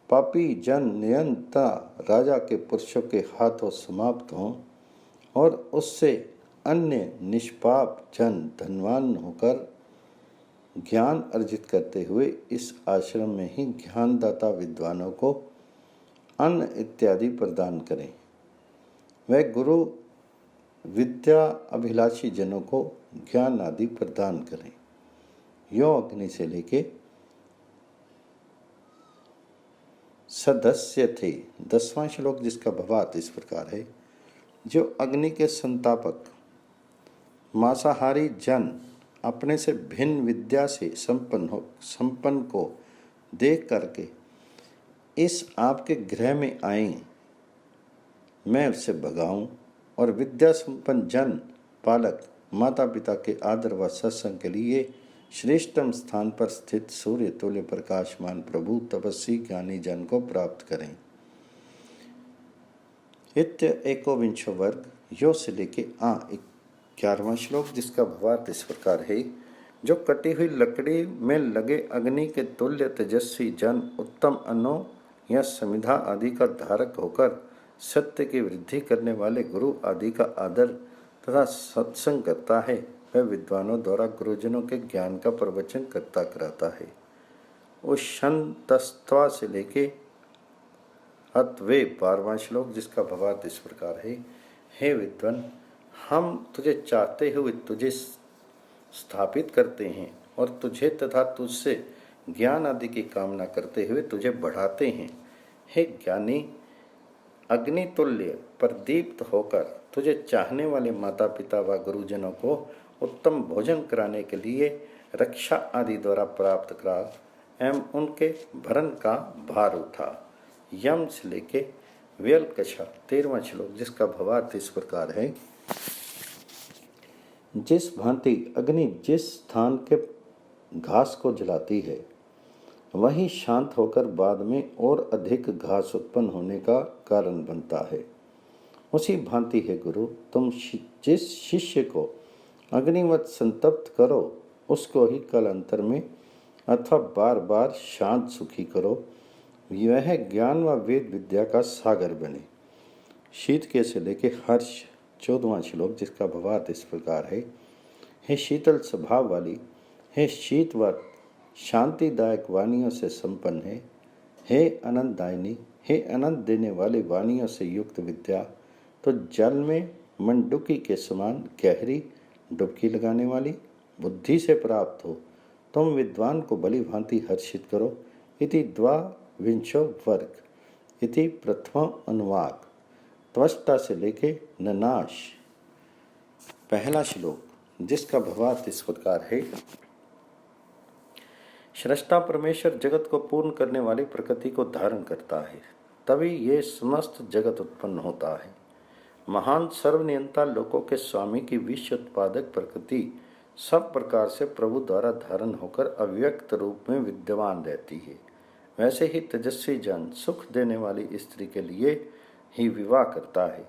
पापी जन नियंता राजा के पुरुषों के हाथों समाप्त हों और उससे अन्य निष्पाप जन धनवान होकर ज्ञान अर्जित करते हुए इस आश्रम में ही ज्ञानदाता विद्वानों को अन्न इत्यादि प्रदान करें। वह गुरु विद्या अभिलाषी जनों को ज्ञान आदि प्रदान करें। यो अग्नि से लेके सदस्य थे 10वां श्लोक, जिसका भावार्थ इस प्रकार है। जो अग्नि के संतापक मांसाहारी जन अपने से भिन्न विद्या से संपन्न को देख करके इस आपके गृह में आए, मैं उसे भगाऊं और विद्या संपन्न जन पालक माता पिता के आदर व सत्संग के लिए श्रेष्ठतम स्थान पर स्थित सूर्य तुल्य प्रकाशमान प्रभु तपस्वी ज्ञानी जन को प्राप्त करें। इत्य एकोविंशो वर्ग, यो से लेके 11वां श्लोक, जिसका भावार्थ इस प्रकार है। जो कटी हुई लकड़ी में लगे अग्नि के तुल्य तेजस्वी जन उत्तम अन्नों या समिधा आदि का धारक होकर सत्य की वृद्धि करने वाले गुरु आदि का आदर तथा सत्संग करता है, वह विद्वानों द्वारा गुरुजनों के ज्ञान का प्रवचन करता कराता है। उशंतस्त्वा से लेके अत्वे 12वां श्लोक, जिसका भावार्थ इस प्रकार है। हे विद्वान, हम तुझे चाहते हुए तुझे स्थापित करते हैं और तुझे तथा तुझसे ज्ञान आदि की कामना करते हुए तुझे बढ़ाते हैं। हे ज्ञानी, अग्नितुल्य प्रदीप्त होकर तुझे चाहने वाले माता पिता व गुरुजनों को उत्तम भोजन कराने के लिए रक्षा आदि द्वारा प्राप्त करा एवं उनके भरण का भार उठा। यम से लेके व्यलकशा 13वां श्लोक, जिसका भावार्थ इस प्रकार है। जिस भांति अग्नि जिस स्थान के घास को जलाती है, वही शांत होकर बाद में और अधिक घास उत्पन्न होने का कारण बनता है, उसी भांति है गुरु, तुम जिस शिष्य को अग्निवत संतप्त करो, उसको ही कल अंतर में अथवा बार बार शांत सुखी करो। यह ज्ञान व वेद विद्या का सागर बने। शीत के से लेके हर्ष 14वां श्लोक, जिसका भावार्थ इस प्रकार है। हे शीतल स्वभाव वाली, हे शीतवत शांतिदायक वाणियों से संपन्न है। हे अनंतदायिनी, हे अनंत देने वाली वाणियों से युक्त विद्या, तो जल में मंडुकी के समान गहरी डुबकी लगाने वाली बुद्धि से प्राप्त हो। तुम विद्वान को भली भांति हर्षित करो। इति द्वाविंशो वर्ग। इति प्रथम अनुवाक। त्वष्टा से लेके ननाश पहला श्लोक, जिसका भावार्थ इस प्रकार है। सृष्टा परमेश्वर जगत को पूर्ण करने वाली प्रकृति को धारण करता है, तभी ये समस्त जगत उत्पन्न होता है। महान सर्वनियंता लोकों के स्वामी की विश्व उत्पादक प्रकृति सब प्रकार से प्रभु द्वारा धारण होकर अव्यक्त रूप में विद्यमान रहती है। वैसे ही तेजस्वी जन सुख देने वाली स्त्री के लिए ही विवाह करता है।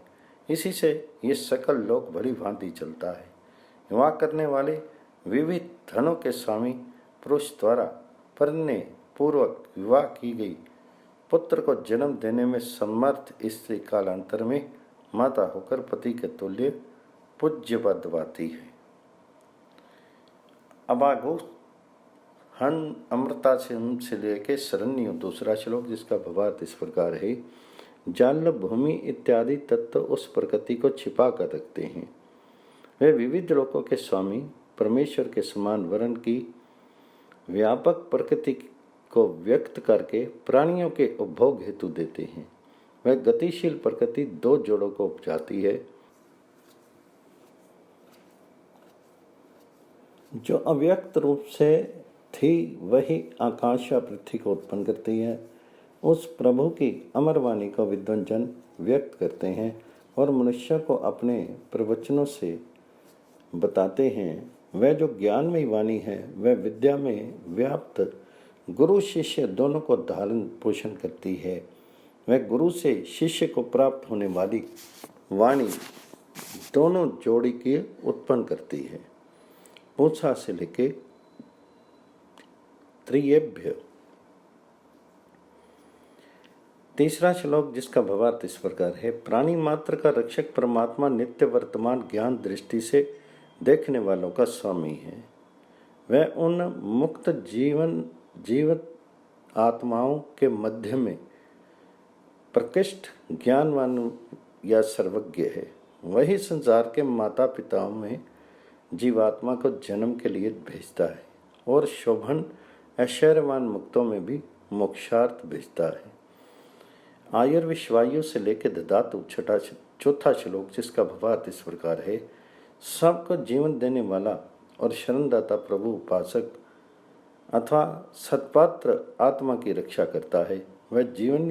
इसी से ये सकल लोक भली भांति चलता है। विवाह करने वाले विविध धनों के स्वामी पुरुष द्वारा परिणय पूर्वक विवाह की गई पुत्र को जन्म देने में समर्थ स्त्री कालांतर में माता होकर पति के तुल्य पूज्य पद पाती है। अभागो हन अमृता से लेके शरण्य दूसरा श्लोक, जिसका भावार्थ इस प्रकार है। जल भूमि इत्यादि तत्व उस प्रकृति को छिपा कर रखते हैं। वे विविध लोकों के स्वामी परमेश्वर के समान वर्ण की व्यापक प्रकृति को व्यक्त करके प्राणियों के उपभोग हेतु देते हैं। वह गतिशील प्रकृति दो जोड़ों को उपजाती है, जो अव्यक्त रूप से थी वही आकाश या पृथ्वी को उत्पन्न करती है। उस प्रभु की अमर वाणी को विद्वान जन व्यक्त करते हैं और मनुष्य को अपने प्रवचनों से बताते हैं। वह जो ज्ञानमयी वाणी है वह विद्या में व्याप्त गुरु शिष्य दोनों को धारण पोषण करती है। वह गुरु से शिष्य को प्राप्त होने वाली वाणी दोनों जोड़ी की उत्पन्न करती है। पूछा से लेके त्रियेभ्य। तीसरा श्लोक, जिसका भावार्थ इस प्रकार है। प्राणी मात्र का रक्षक परमात्मा नित्य वर्तमान ज्ञान दृष्टि से देखने वालों का स्वामी है। वह उन मुक्त जीवित आत्माओं के मध्य में प्रकृष्ट ज्ञानवान या सर्वज्ञ है। वही संसार के माता पिताओं में जीवात्मा को जन्म के लिए भेजता है और शोभन ऐश्वर्यवान मुक्तों में भी मोक्षार्थ भेजता है। आयुर्विश्वायु से लेकर दधातु चौथा श्लोक, जिसका भावार्थ इस प्रकार है। सबको जीवन देने वाला और शरणदाता प्रभु उपासक अथवा सत्पात्र आत्मा की रक्षा करता है। वह जीवन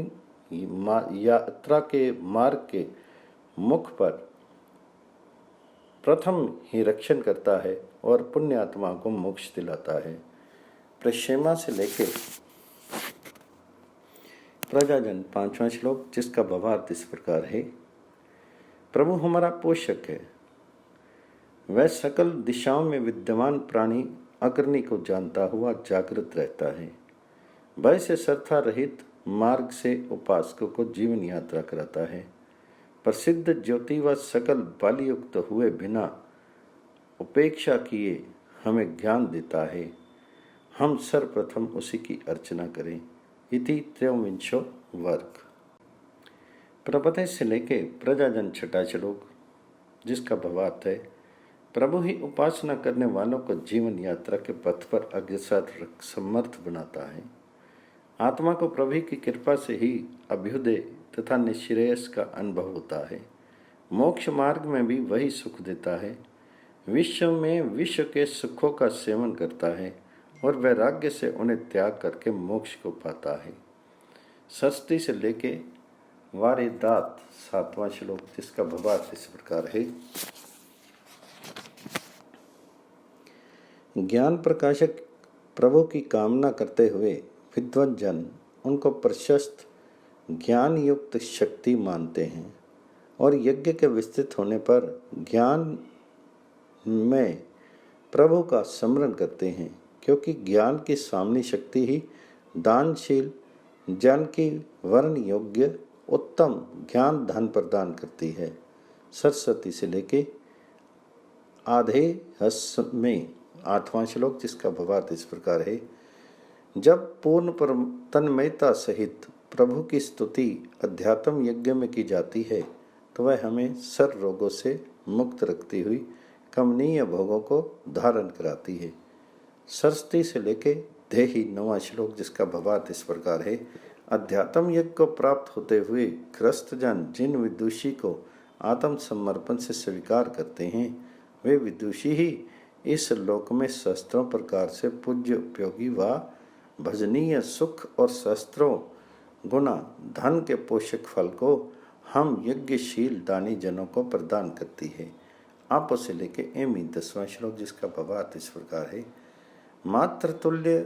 यात्रा के मार्ग के मुख पर प्रथम ही रक्षण करता है और पुण्य आत्मा को मोक्ष दिलाता है। प्रक्षेमा से लेके प्रजाजन पांचवा श्लोक, जिसका भावार्थ इस प्रकार है। प्रभु हमारा पोषक है। वह सकल दिशाओं में विद्यमान प्राणी अग्नि को जानता हुआ जागृत रहता है। भय से सरथा रहित मार्ग से उपासकों को जीवन यात्रा कराता है। प्रसिद्ध ज्योति व सकल बलयुक्त हुए बिना उपेक्षा किए हमें ज्ञान देता है। हम सर्वप्रथम उसी की अर्चना करें। इति त्रयोविंशो वर्ग। प्रपदे से लेके प्रजाजन छठा श्लोक, जिसका भावार्थ है। प्रभु ही उपासना करने वालों को जीवन यात्रा के पथ पर अग्रसर समर्थ बनाता है। आत्मा को प्रभु की कृपा से ही अभ्युदय तथा निश्रेयस का अनुभव होता है। मोक्ष मार्ग में भी वही सुख देता है। विश्व में विश्व के सुखों का सेवन करता है और वैराग्य से उन्हें त्याग करके मोक्ष को पाता है। षष्ठी से लेके वारिदात सातवां श्लोक, जिसका भावार्थ इस प्रकार है। ज्ञान प्रकाशक प्रभु की कामना करते हुए विद्वान जन उनको प्रशस्त ज्ञान युक्त शक्ति मानते हैं और यज्ञ के विस्तृत होने पर ज्ञान में प्रभु का स्मरण करते हैं, क्योंकि ज्ञान की सामनी शक्ति ही दानशील जन की वर्ण योग्य उत्तम ज्ञान धन प्रदान करती है। सरस्वती से लेके आधे हस में आठवां श्लोक, जिसका भावार्थ इस प्रकार है। जब पूर्ण तन्मयता सहित प्रभु की स्तुति अध्यात्म यज्ञ में की जाती है तो वह हमें सर्व रोगों से मुक्त रखती हुई कमनीय भोगों को धारण कराती है। सरस्वती से लेके देही नौवां श्लोक, जिसका भावार्थ इस प्रकार है। अध्यात्म यज्ञ को प्राप्त होते हुए ग्रस्त जन जिन विदुषी को आत्म समर्पण से स्वीकार करते हैं वे विदुषी ही इस लोक में शस्त्रों प्रकार से पूज्य उपयोगी व भजनीय सुख और शस्त्रों गुना धन के पोषक फल को हम यज्ञशील दानी जनों को प्रदान करती है। आप से लेके एमी 10वां श्लोक, जिसका भावार्थ इस प्रकार है। मात्र तुल्य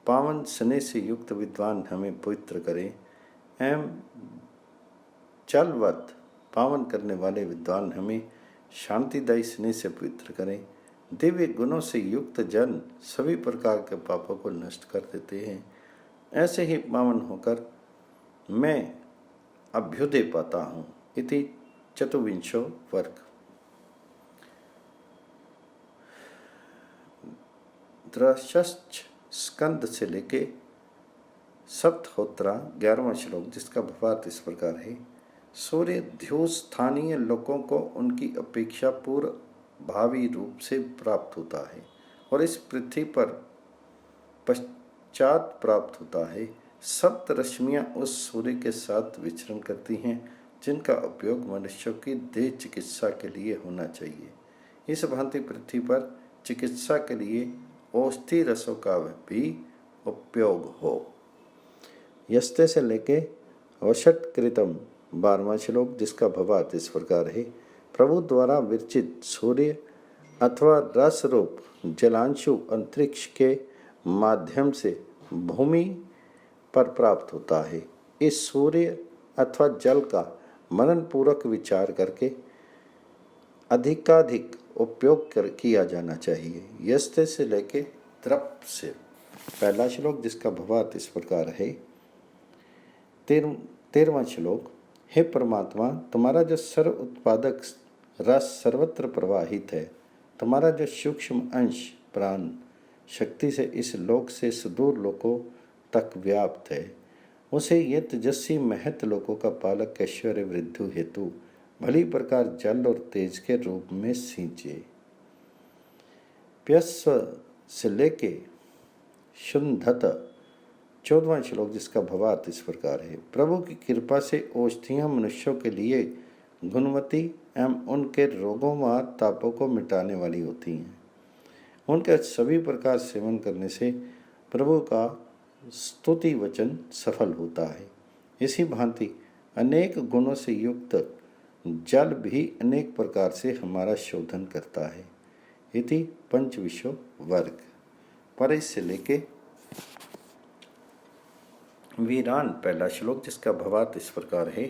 पावन स्नेह से युक्त विद्वान हमें पवित्र करें एवं चलवत पावन करने वाले विद्वान हमें शांतिदायी स्नेह से पवित्र करें। दिव्य गुणों से युक्त जन सभी प्रकार के पापों को नष्ट कर देते हैं। ऐसे ही पावन होकर मैं अभ्युदय पाता हूँ। इति चतुर्विंशो वर्ग। द्रशश्च स्कंद से लेके सप्तहोत्रा 11वां श्लोक, जिसका भावार्थ इस प्रकार है। सूर्य ध्रुव स्थानीय लोगों को उनकी अपेक्षा पूर्व भावी रूप से प्राप्त होता है और इस पृथ्वी पर पश्चात प्राप्त होता है। सप्त रश्मियाँ उस सूर्य के साथ विचरण करती हैं, जिनका उपयोग मनुष्यों की देह चिकित्सा के लिए होना चाहिए। इस भांति पृथ्वी पर चिकित्सा के लिए औषधि रसों का भी उपयोग हो। यस्ते से लेके वषट्कृतम 12वां श्लोक, जिसका भावार्थ इस प्रकार है। प्रभु द्वारा विरचित सूर्य अथवा रस रूप जलांशु अंतरिक्ष के माध्यम से भूमि पर प्राप्त होता है। इस सूर्य अथवा जल का मनन पूर्वक विचार करके अधिकाधिक उपयोग किया जाना चाहिए। यस्ते से लेके द्रप से पहला श्लोक, जिसका भावार्थ इस प्रकार है। 13वां श्लोक, हे परमात्मा, तुम्हारा जो सर्व उत्पादक रस सर्वत्र प्रवाहित है, तुम्हारा जो सूक्ष्म अंश प्राण शक्ति से इस लोक से सुदूर लोकों तक व्याप्त है, उसे ये तेजस्वी महत लोकों का पालक ऐश्वर्य वृद्धि हेतु भली प्रकार जल और तेज के रूप में सींचे। प्यस्व से लेके शुंधत 14वां श्लोक, जिसका भावार्थ इस प्रकार है। प्रभु की कृपा से औषधियाँ मनुष्यों के लिए गुणवती एवं उनके रोगों व तापों को मिटाने वाली होती हैं। उनके सभी प्रकार सेवन करने से प्रभु का स्तुति वचन सफल होता है। इसी भांति अनेक गुणों से युक्त जल भी अनेक प्रकार से हमारा शोधन करता है। इति पंचविशो वर्ग। पर इससे लेके वीरान पहला श्लोक, जिसका भावार्थ इस प्रकार है।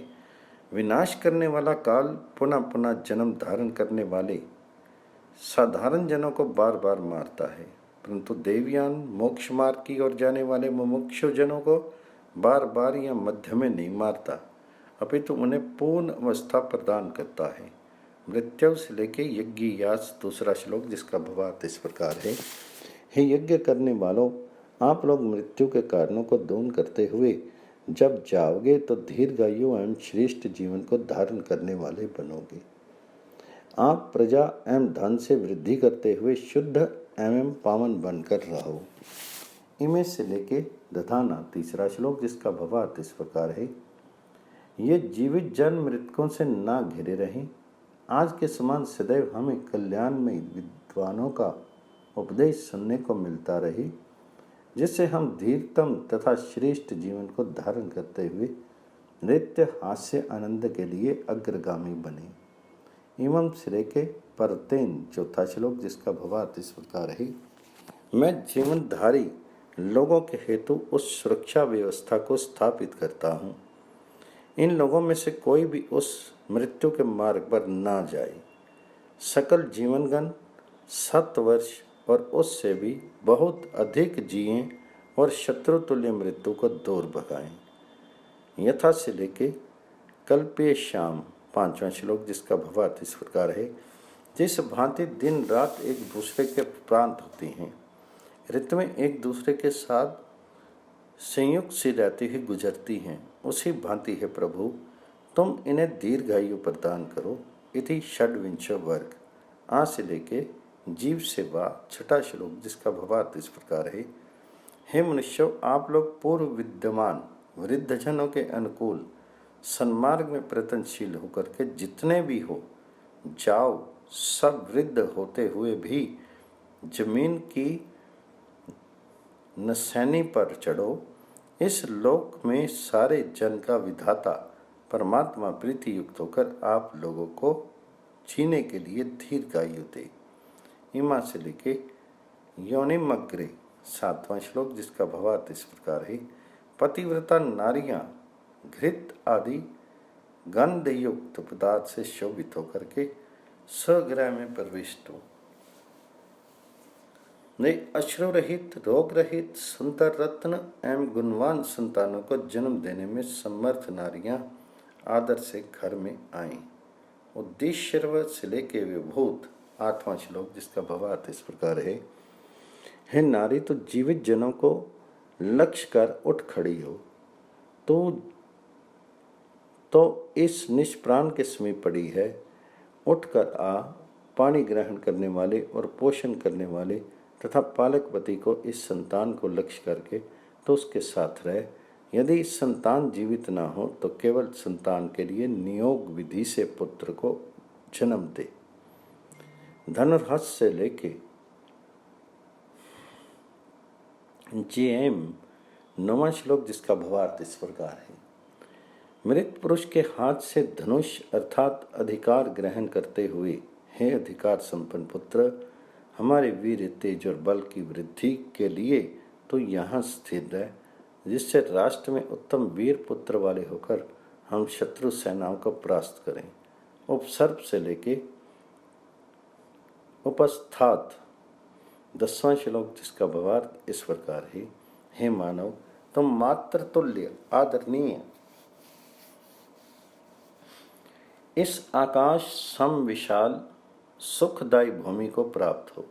विनाश करने वाला काल पुनः पुनः जन्म धारण करने वाले साधारण जनों को बार बार मारता है, परंतु देवयान मोक्ष मार्ग की ओर जाने वाले मुमुक्षु जनों को बार बार या मध्य में नहीं मारता, अपितु उन्हें पूर्ण अवस्था प्रदान करता है। मृत्यु से लेके यज्ञ यास दूसरा श्लोक, जिसका भावार्थ इस प्रकार है। हे यज्ञ करने वालों, आप लोग मृत्यु के कारणों को दूर करते हुए जब जाओगे तो दीर्घायु एवं श्रेष्ठ जीवन को धारण करने वाले बनोगे। आप प्रजा एवं धन से वृद्धि करते हुए शुद्ध एवं पावन बनकर रहो। इमें से लेके दधाना तीसरा श्लोक, जिसका भावार्थ इस प्रकार है। ये जीवित जन मृतकों से ना घिरे रहें। आज के समान सदैव हमें कल्याण में विद्वानों का उपदेश सुनने को मिलता रहे, जिससे हम धीरतम तथा श्रेष्ठ जीवन को धारण करते हुए नृत्य हास्य आनंद के लिए अग्रगामी बने। एवं सिरे के परतेन चौथा श्लोक, जिसका भावार्थ इस प्रकार है। मैं जीवनधारी लोगों के हेतु उस सुरक्षा व्यवस्था को स्थापित करता हूँ। इन लोगों में से कोई भी उस मृत्यु के मार्ग पर ना जाए। सकल जीवनगण 7 वर्ष और उससे भी बहुत अधिक जिएं और शत्रुतुल्य मृत्यु को दूर भगाएं। यथा से लेके कल्पे श्याम 5वां श्लोक, जिसका भावार्थ इस प्रकार है। जिस भांति दिन रात एक दूसरे के प्रांत होती हैं, ऋतुएं एक दूसरे के साथ संयुक्त सी रहती हुई गुजरती हैं, उसी भांति है प्रभु, तुम इन्हें दीर्घायु प्रदान करो। इति षड्विंशो वर्ग। आ से लेके जीव सेवा 6ठा श्लोक, जिसका भावार्थ इस प्रकार है। हे मनुष्यों, आप लोग पूर्व विद्यमान वृद्धजनों के अनुकूल सन्मार्ग में प्रयत्नशील होकर के जितने भी हो जाओ, सब वृद्ध होते हुए भी जमीन की नसैनी पर चढ़ो। इस लोक में सारे जन का विधाता परमात्मा प्रीति युक्त होकर आप लोगों को जीने के लिए दीर्घायु दे। इमा से लेके योनिमग्रे 7वां श्लोक, जिसका भावार्थ इस प्रकार है। पतिव्रता नारियां घृत आदि गंध युक्त पदार्थ से शोभित होकर के स्वगृह में प्रविष्ट हो। वे अश्रु रहित, रोग रहित, सुंदर रत्न एवं गुणवान संतानों को जन्म देने में समर्थ नारियां आदर से घर में आईं। उद्देश्य से लेके विभूत 8वां श्लोक, जिसका भावार्थ इस प्रकार है। हे नारी, तो जीवित जनों को लक्ष्य कर उठ खड़ी हो। तो इस निष्प्राण के समीप पड़ी है। उठकर आ, पानी ग्रहण करने वाले और पोषण करने वाले तथा पालकपति को इस संतान को लक्ष्य करके तो उसके साथ रह। यदि संतान जीवित ना हो तो केवल संतान के लिए नियोग विधि से पुत्र को जन्म दे। धनुर्हस्त से लेके JM 9वां श्लोक, जिसका भावार्थ इस प्रकार है। मृत पुरुष के हाथ से धनुष अर्थात अधिकार ग्रहण करते हुए, हे अधिकार संपन्न पुत्र, हमारे वीर, तेज और बल की वृद्धि के लिए तो यहाँ स्थिर है, जिससे राष्ट्र में उत्तम वीर पुत्र वाले होकर हम शत्रु सेनाओं को परास्त करें। उपसर्प से लेके उपस्थात 10वां श्लोक, जिसका भावार्थ इस प्रकार है। हे मानव, तुम मात्र तुल्य आदरणीय इस आकाश सम विशाल सुखदायी भूमि को प्राप्त हो।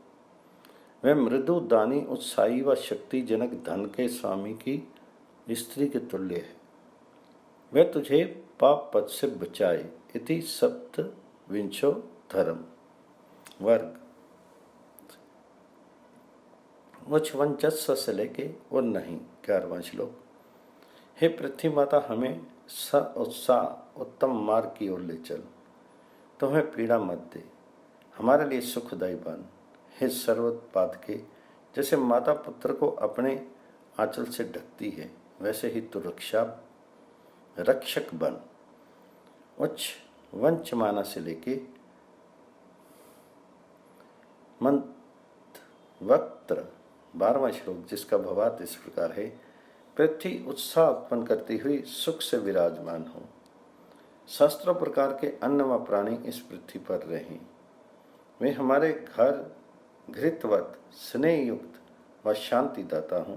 वह मृदु, दानी, उत्साही व शक्तिजनक धन के स्वामी की स्त्री के तुल्य है। वह तुझे पाप पथ से बचाए। इति सप्तविंशो धर्म वर्ग। उच्च वंचस्व से लेके और नहीं 11वां श्लोक। हे पृथ्वी माता, हमें उत्साह उत्तम मार्ग की ओर ले चल। तो हमें पीड़ा मत दे, हमारे लिए सुखदायी बन। हे सर्वोत्पाद के, जैसे माता पुत्र को अपने आंचल से ढकती है, वैसे ही तू रक्षक बन। उच्च वंचमाना से लेके मंत्रवक्त्र 12वां श्लोक, जिसका भावार्थ इस प्रकार है। पृथ्वी उत्साह उत्पन्न करती हुई सुख से विराजमान हो। शास्त्रों प्रकार के अन्न व प्राणी इस पृथ्वी पर रहें। वे हमारे घर घृतवत स्नेह युक्त व शांति दाता हों।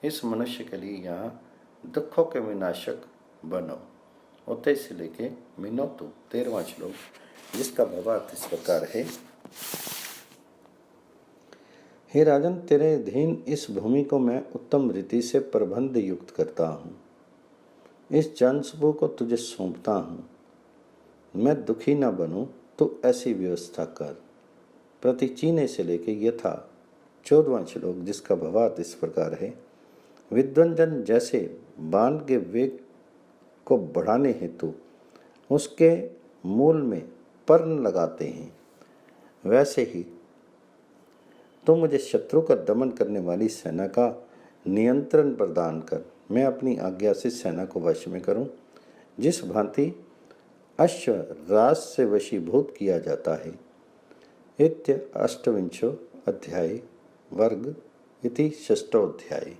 इस मनुष्य के लिए यहाँ दुखों के विनाशक बनो। उते से लेके मिनोतु 13वां श्लोक, जिसका भावार्थ इस प्रकार है। हे राजन, तेरे अधीन इस भूमि को मैं उत्तम रीति से प्रबंध युक्त करता हूँ। इस जनसमूह को तुझे सौंपता हूँ। मैं दुखी न बनूं तो ऐसी व्यवस्था कर। प्रतिचीने से लेके यथा 14वां श्लोक, जिसका भावार्थ इस प्रकार है। विद्वंजन जैसे बाण के वेग को बढ़ाने हेतु उसके मूल में पर्ण लगाते हैं, वैसे ही तो मुझे शत्रु का दमन करने वाली सेना का नियंत्रण प्रदान कर। मैं अपनी आज्ञा से सेना को वश में करूं। जिस भांति अश्व राज से वशीभूत किया जाता है। इत्य 8विंशो अध्याय वर्ग इति 6ठो अध्याय।